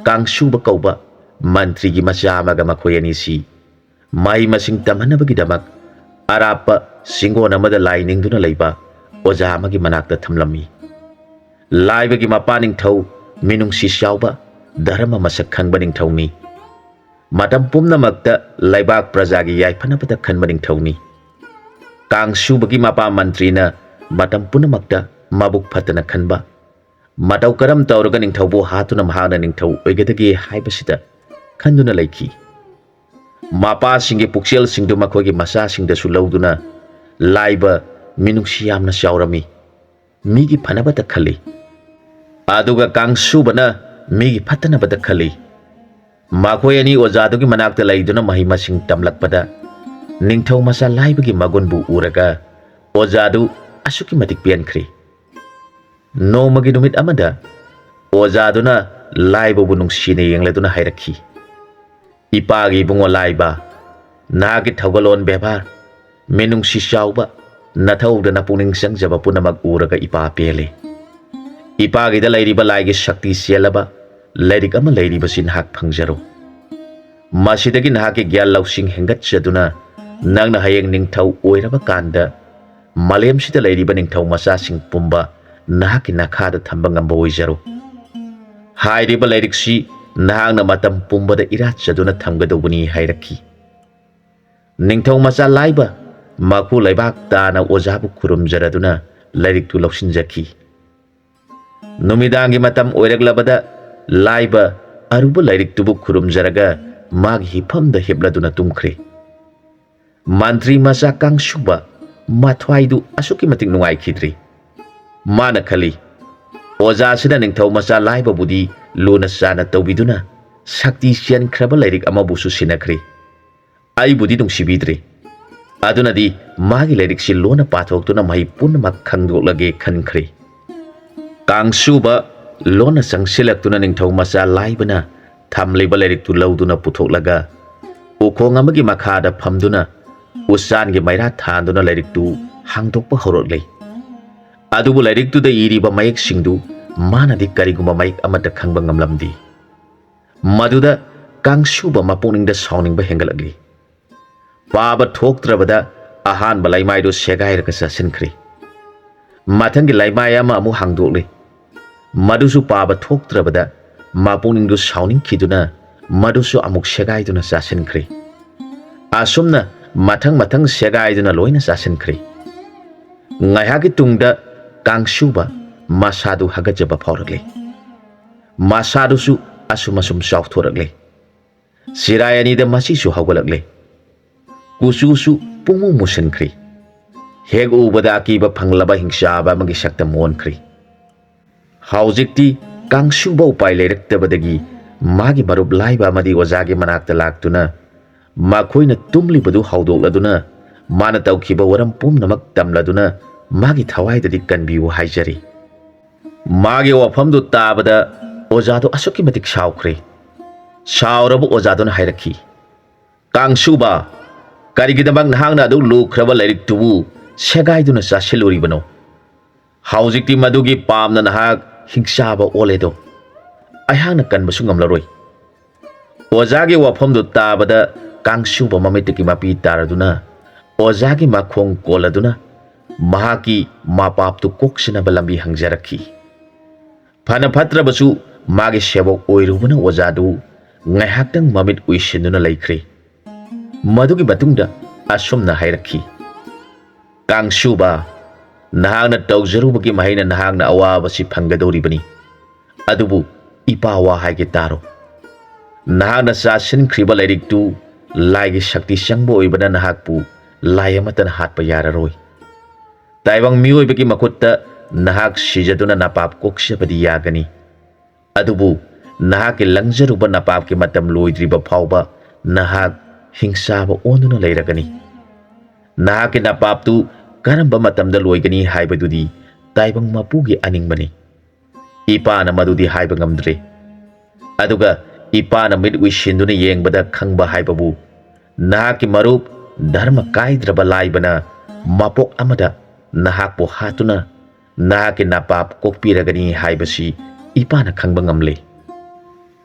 kangsuba kauba mantri gi macha amaga makoyani si mai masing tamhanabagi damak arapa singon amada lainingduna leiba oja amagi manakta thamlami laibagi mapaning thau minung si syauba dharma masak khangbaning thauni matam pumnamakta laibak prajagi yaiphanabada khanbaning thauni kangsu-bagi mapa mantrina matam punamakta mabuk phatana khanba matau karam tawraga ningthaubo hatuna mahana ningthau oigadagi haibasida khanduna laiki mapa singi puksel singdu makogi masa singda sulauduna laiba minungsi yamna shaurami migi phanabata khali aduga kangsu bana migi phatana bata khali makoyani ojadugi manakta laiduna mahima sing tamlakpada ningthau masa laibagi magonbu uraga ojadu asuki matik piankhri nomagi numit amada ojaduna laiba bu nungsine yengladuna hairakhi ipagi bungo laiba nagi thaugalon bebar menung si shauba nathau da napuning sangjaba punamak uraga ipa pele ipagi da lairiba laigi shakti sialaba lairik ama lairiba sin hak phangjaro masidagi nahaki gyal lausing hengat chaduna nangna hayeng ningthau oiraba kanda malem sida lairiba ningthau masa sing pumba nahaki nakhada thamba ngamba oijaro hairiba lairik si nahangna matam pumbada irat chaduna thamgadobuni hairakhi ningthau macha laiba maku laibak tana ojabu khurumjaraduna lairik tu loksinjakhi numidangi matam oiraglabada laiba aruba lairik tubu khurumjaraga mag hipamda hebladuna tumkhre mantri macha kangsuba mathwaidu asuki matik nungai khidri mana khali oja sida ningthau macha laiba budi luna sana tawbiduna sakti sian khraba lairik ama busu sinakhri ai budi dung sibidre aduna di magi lairik si lona pathoktuna mai punma khangdoklage khankhri kangsuba lona sangsilaktuna ningthau macha laibana thamleiba lairik tu lauduna puthoklaga ukhong amagi makhada phamduna usan ge maira thanduna lairik tu hangdokpa horoklei adubu lairik tu da iriba mayek singdu manadi kariguma maik amata khangba ngamlamdi maduda kangsuba mapungning da sauningba hengalagli paba thoktrabada ahan balai maido segai raka sasinkhri mathangi laimai ama amu hangdokle madusu paba thoktrabada mapungning du sauning khiduna madusu amuk segai duna sasinkhri asumna mathang segai duna loina sasinkhri ngaihagi tungda kangsuba masadu hagajaba phaurakle masadu su asumasum sauthorакle sirayani da masi su hawgalakle kusu su pumu musankhri heg ubada akiba phanglaba hingsaba magi sakta monkhri haujikti kangsuba upai leiraktabadagi मागी मरुप लाइबा अमदी ओजागी मनाक्ता लाक्तुना माखोइना तुम्लिबदु हौदोक्लदुना माना तौखिबा वरम पुमनमक तमलदुना मागी थवाइददि कनबिउ हाइजरी मागी वफमदु ताबदा ओजादो असुकी मतिक साउख्रे साउरबु ओजादोन हाइरखी कांगसुबा करिगिदमक नहांगना अदु लुख्रबा लाइरिक्तुबु सेगाइदुना चासिलुरिबनो हाउजिक्ति मदुगी पामना नहाक हिंसाबा ओलेदो अहांगना कनबसु ngamlaroi ओजागी वफमदु ताबदा कांगसुबा ममितकी मापी तारदुना ओजागी माखोंग कोलदुना महाकी मापापतु कोक्सनबा लंबी हंगजरखी फना फत्रबसु मागे सेवक ओइरुबना ओजादु ngaihaktang mamit uisinuna laikre मधुगी मतुंगदा असुमना हाइरखी कांगसुबा नहांगना तौजरुबगी महिना नहांगना अवाबसी फंगदोरिबनी अदुबु इपावा हाइगे तारो नहांगना चासिनख्रिबा लाइरिक्तु लाइगे शक्ति चंगबो ओइबना नहाकपु लाइ अमतन हातपा याररोय ताइबंग मिओइबगी मखुत्ता नहाक सिजदुना नापाप कोक्सबदी यागनी अदुबु नहाके लंगजरुबा नापापके मतम लोइद्रिबा फावबा नहाक हिंसाबा ओंदुना लैरगनी नहाके नापापतु करंबा मतमदा लोइगनी हाइबदुदी ताइबंग मपुगी अनिंगबनी इपाना मदुदी हाइबा ngamdre अदुगा इपाना मिद उइसिंदुना येंगबदा खंगबा हाइबबु नहाके मरुप धर्म काइद्रबा लाइबना मपोक अमदा नहाकपो हातुना नहाके नापाप कोकपिरगनी हाइबसी इपाना खंगबा ngamle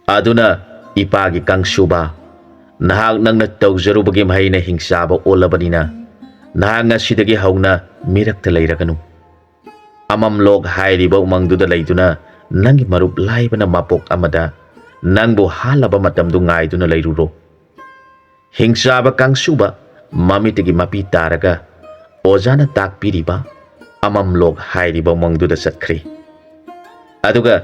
अदुना इपागी कांगसुबा नहाक नंगना तौजरुबगी महिना हिंसाबा ओलबनिना नहाक ngasiदगी हौना मिरक्ता लैरगनु अमम लोग हाइरिबा उमंगदुदा लैदुना नंगी मरुप लाइबना मापोक अमदा नंगबो हालबा मतमदु ngaiduna लैरुरो हिंसाबा कांगसुबा ममितगी मपी तारगा ओजाना ताकपिरिबा अमम लोग हाइरिबा उमंगदुदा चतख्रे अदुगा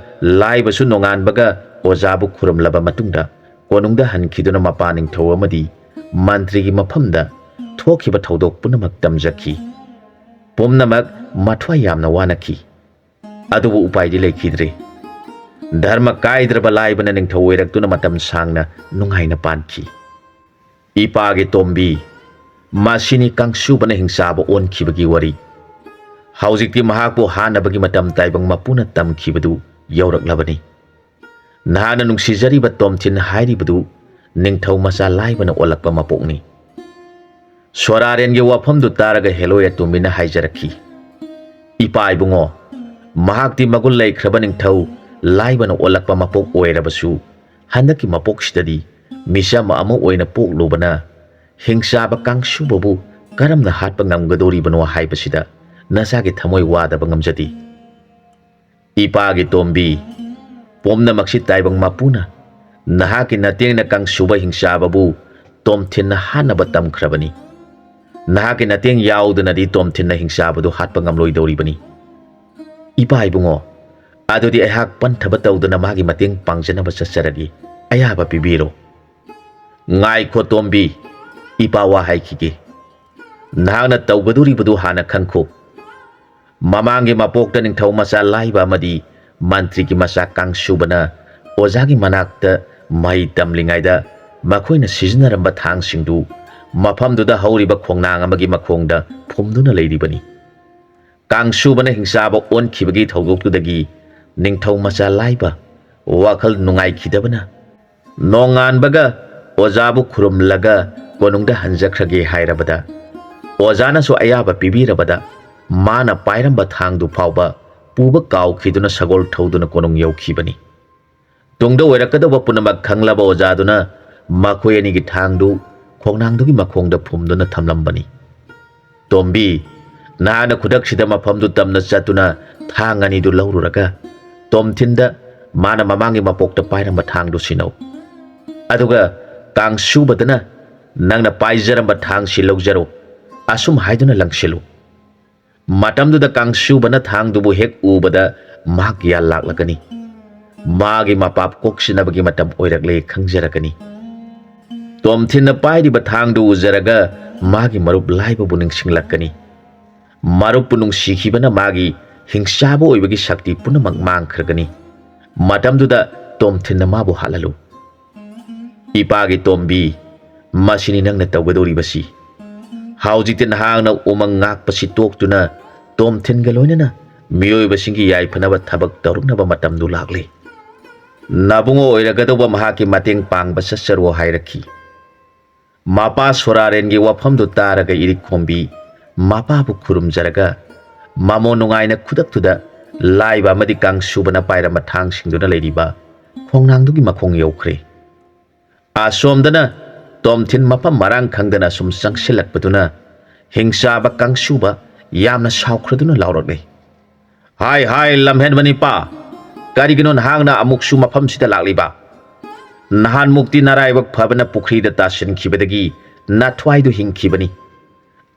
लाइबसु नोंगानबगा ओजाबु खुरमलबा मतुंगदा कोनुंगदा हनखिदुना मपानिंग थौ अमदी मंत्रीगी मफमदा थोखिबा थौदोक पुनमक तमजखी पुमनमक मथवा यामना वानखी अदुबु उपायदि लेखिद्रे धर्म काइद्रबा लाइबना निंगथौ ओइरक्तुना मतम सांगना नुंगाइना पानखी इपागे तोम्बी मासिनी कांगसुबना हिंसाबा ओनखिबगी वरी हौजिक्ति महाकपु हानबगी मतम ताइबंग मपुना तमखिबदु यौरक्लबनी नहाना नुंसिजरिबा तोमथिन हाइरिबदु निंगथौ मचा लाइबना ओलक्पा मपोकनी सोरारेनगे वाफमदु तारगा हेलोया तुमिना हाइजरखी इपा इबुंगो महाक्ति मगुल लैख्रबा निंगथौ लाइबना ओलक्पा मपोक ओइरबसु हंदकी मपोकसिददी मिसम अमु ओइना पोकलुबना हिंसाबा कांगसुबबु करमना हातपा ngamgadoribano हाइबसिदा नसागे थमोय वादबा ngamjadi इपागे Tombi पोमना Maksi ताइबंग मापुना नहाके नतेंगना कांगसुबा हिंसाबबु तोमथिनना हानबा तमख्रबनी नहाके नतेंग याउदनदी तोमथिनना हिंसाबदु हातपा ngamloidoribani इपा इबुंगो अदुदी अहाक पंथबा तौदना मागी मतेंग पांगजनबा चचरगी अयाबा पिबीरो ngaikho tombi ipa wa haikige nahana tawgaduribadu hana khangkho mamangi mapokta ningthau macha laiba amadi mantri ki macha kangsubana ojagi manakta mai tamlingaida makhoina sizinaramba thangsingdu mafamduda hauriba khongnang amagi makhongda phumduna leiribani kangsubana hingsaba onkhibagi thawdoktudagi ningthau macha laiba wakhal nungai khidabana nongan baga ओजाबु खुरुमलगा कोनुंगदा हंजख्रगे हाइरबदा ओजानासु अयाबा पिबीरबदा माना पाइरंबा थांगदु फावबा पुबा काउखिदुना सगोल थौदुना कोनुंग यौखिबनी तुंगदा ओइरकदबा पुनमक खंगलाबा ओजादुना मखोयनिगी थांगदु खोंगनांगदुगी मखोंगदा फुमदुना थमलंबनी तोम्बी नाना खुदकसिदा मफमदु तमना चतुना थांगनिदु लौरुरगा तोमथिनदा माना ममांगी मपोक्ता पाइरंबा थांगदु सिनौ अदुगा कांगसुबदना नंगना पाइजरंबा थांगसि लौजरो असुम हाइदुना लंगसिलु मतमदुदा कांगसुबना थांगदुबु हेक उबदा मागिया लाक्लगनी मागी मपाप कोक्सिनबगी मतम ओइरगले खंगजरगनी तोमथिन पाइरिबा थांगदु उजरगा मागी मरुप लाइबबु निंगसिंगलकनी मरुप नुंगसिखिबना मागी हिंसाबु ओइबगी शक्ति पुनमक मांगख्रगनी मतमदुदा तोमथिन माबु हाललु Ipagi tombi masini nangna tawgadoribasi haujikte nahangna umang ngakpasi toktuna Tomthin ga loinana miyoibasingi yaifanaba thabak tawruknaba matamdu lakli nabungo oiragadauba mahaki mateng pangba sassaro hairakhi mapa sorarengi wafamdu taraga irikhombi mapabu khurumjaraga mamo nungaina khudaktuda laiba amadi kangsubana pairama thangsingduna leiriba khongnangdugi makhong yaukhre asomdana Tomthin mapam marang khangdana sum sangsilakpaduna hingsaba kangsuba yamna saukhraduna laurokle hai hai lamhen bani pa karigino nahangna amuksu mafamsida lakliba nahan mukti naraibak phabana pukhri da tasin khibadagi nathwaidu hingkhibani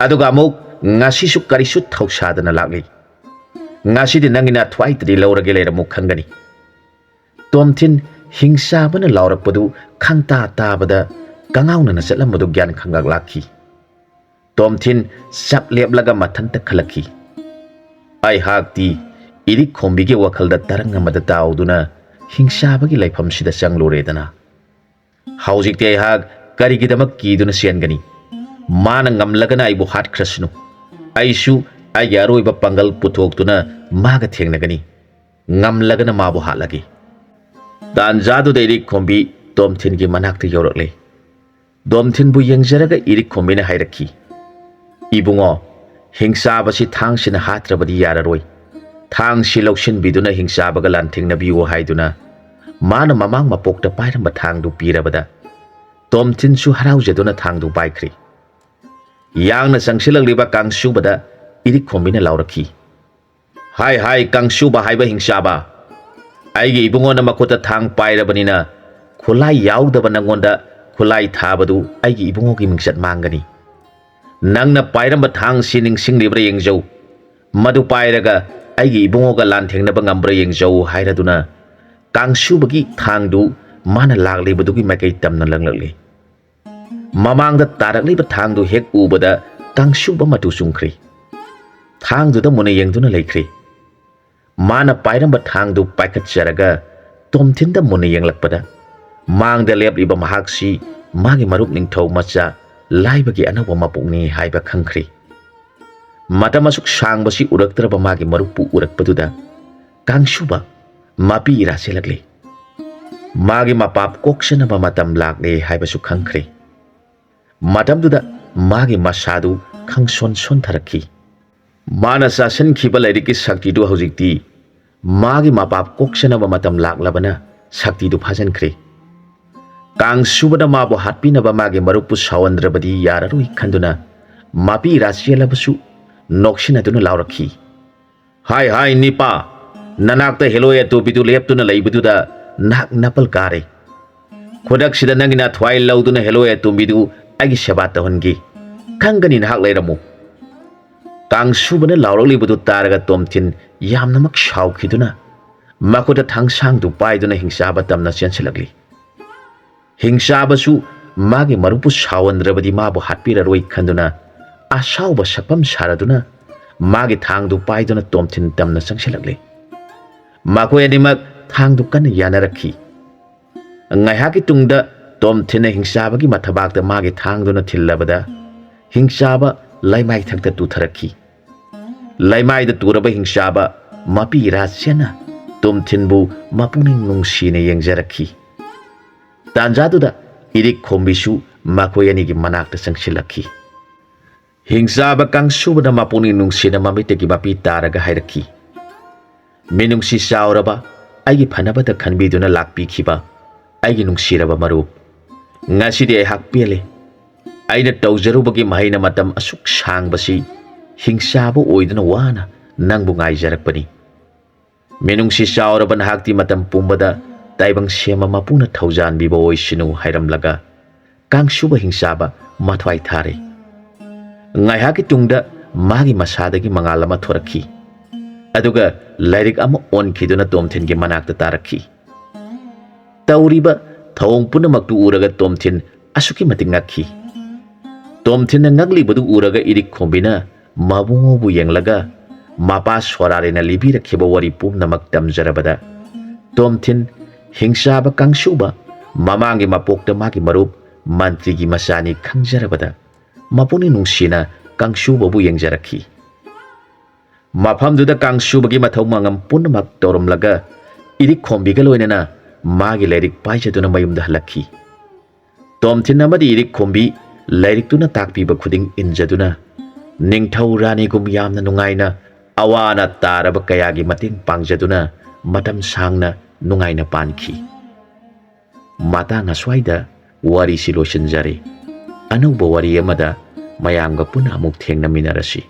aduga amuk ngasisu karisu thausadana lakli ngasidi nangina thwaitri laurage leramuk khangani Tomthin hingsabana laurakpadu khangta tabada kangauna na satlambadu gyan khangak lakhi Tomthin sap leplaga mathanta khalakhi ai hakti irik khombige wakhalda tarang amada tauduna hingsabagi laifamsida changloredana haujikte ai hak karigidamak kiduna siangani mana ngamlagana aibu hatkrasnu aisu ai yaroiba pangal putoktuna maga thengnagani ngamlagana mabu halagi danjadu de irik khombi Tomthin gi manakta yorakle Tomthin bu yengjaraga irik khombina hairakhi ibungo hingsabasi thangsina hatrabadi yararoi thangsi loksin biduna hingsabaga lanthingnabiwo haiduna mana mamang mapokta pairamba thangdu pirabada Tomthin su haraujaduna thangdu baikhri yangna sangsilagliba kangsubada irik khombina laurakhi hai hai kangsuba haiba hingsaba aigi ibungona makota thang pairabanina khulai yaudaba nangonda khulai thabadu aigi ibungogi mingsat mangani nangna pairamba thang sining singlibra yengjau madu pairaga aigi ibungoga lanthengnaba ngambra yengjau hairaduna kangsubagi thangdu mana laklibadugi makai tamna langlakli mamangda tarakliba thangdu hek ubada kangsuba matu sungkhri thangduda muna yengduna leikri mana pairamba thangdu paikhatjaraga Tomthinda muna yenglakpada mangda lepliba mahaksi magi marup ningthau macha laibagi anawa mapukni haiba khangkhri matamasuk sangbasi uraktraba magi marupu urakpaduda kangsuba mapi iraselakle magi mapap koksanaba matam lakle haibasu khangkhri matamduda magi masadu khangson son tharakhi mana sasan khiba lairiki sakti du hojikti magi mapap koksanaba matam laklabana sakti du phajankhri kangsubada mabu hatpinaba magi marupu sawandrabadi yararoi khanduna mapi iraselabsu noksinaduna laurakhi hai hai nipa nanakta heloya to bidu leptuna leibududa nak napal kare khodak sida nangina thwai lauduna heloya to bidu agi shabata hongi khangani nahak leiramu kangsubana lauralibudu taraga Tomthin yamnamak shaukhiduna makoda thangsang du paiduna hingsaba tamna chensilagli hingsabasu magi marupu sawandrabadi mabu hatpiraroi khanduna asauba sakpam saraduna magi thangdu paiduna Tomthin tamna changsilagli makoi animak thangdu kana yanarakhi ngaihaki tungda Tomthin hingsabagi mathabakta magi thangduna thillabada hingsaba laimai thakta tutharakhi laimai da turaba hingsaba mapi rasyana Tomthin bu mapuning nungsine yengjarakhi tanjaduda irik khombisu makoi anigi manakta changsilakhi hingsaba kangsubada mapuning nungsina mamitegi mapi taraga hairakhi minungsi sauraba aigi phanabada khanbiduna lakpikhiba aigi nungsiraba marup ngasidi ai hakpele aina tawjarubagi mahaina matam asuk sangbasi hingsaba oiduna wana nangbu ngaijarakpani minungsi sauraba nahakti matam pumbada taibang sema mapuna thaujanbiba oisinu hairamlaga kangsuba hingsaba mathwai thare ngaihaki tungda magi masadagi mangalama thorakhi aduga lairik ama onkhiduna Tomthin gi manakta tarakhi tauriba thawong punamaktu uraga Tomthin asuki mating ngakhi Tomthin na ngaglibadu uraga irik khombina mabungo bu yenglaga mapa swararena libirakhiba wari pumnamak tamjarabada Tomthin hingsaba kangsuba ꯃꯃꯥꯡꯒꯤ ꯃꯄꯣꯛꯇ ꯃꯥꯒꯤ ꯃꯔꯨꯞ ꯃꯟꯇ꯭ꯔꯤꯒꯤ ꯃꯆꯥꯅꯤ ꯈꯪꯖꯔꯕꯗ ꯃꯄꯨꯛꯅꯤꯡ ꯅꯨꯡꯁꯤꯅ ꯀꯥꯡꯁꯨꯕꯕꯨ ꯌꯦꯡꯖꯔꯛꯈꯤ꯫ ꯃꯐꯝꯗꯨꯗ ꯀꯥꯡꯁꯨꯕꯒꯤ ꯃꯊꯧ ꯃꯉꯝ ꯄꯨꯝꯅꯃꯛ ꯇꯧꯔꯝꯂꯒ ꯏꯔꯤꯛ ꯈꯣꯝꯕꯤꯒ ꯂꯣꯏꯅꯅ ꯃꯥꯒꯤ ꯂꯥꯏꯔꯤꯛ ꯄꯥꯏꯖꯗꯨꯅ ꯃꯌꯨꯝꯗ ꯍꯜꯂꯛꯈꯤ꯫ ꯇꯣꯝꯊꯤꯟ ꯑꯃꯗꯤ ꯏꯔꯤꯛ ꯈꯣꯝꯕꯤ ꯂꯥꯏꯔꯤꯛꯇꯨꯅ ꯇꯥꯛꯄꯤꯕ ꯈꯨꯗꯤꯡ ꯏꯟꯖꯗꯨꯅ ꯅꯤꯡꯊꯧ ꯔꯥꯅꯤꯒꯨꯝ ꯌꯥꯝꯅ ꯅꯨꯡꯉꯥꯏꯅ ꯑꯋꯥ ꯑꯅꯥ ꯇꯥꯔꯕ ꯀꯌꯥꯒꯤ ꯃꯇꯦꯡ ꯄꯥꯡꯖꯗꯨꯅ ꯃꯇꯝ ꯁꯥꯡꯅ ꯅꯨꯡꯉꯥꯏꯅ ꯄꯥꯟꯈꯤ꯫ ꯃꯇꯥꯡ ꯑꯁ꯭ꯋꯥꯏꯗ ꯋꯥꯔꯤꯁꯤ ꯂꯣꯏꯁꯤꯟꯖꯔꯦ꯫ ꯑꯅꯧꯕ ꯋꯥꯔꯤ ꯑꯃꯗ ꯃꯌꯥꯝꯒ ꯄꯨꯟꯅ ꯑꯃꯨꯛ ꯊꯦꯡꯅꯃꯤꯟꯅꯔꯁꯤ꯫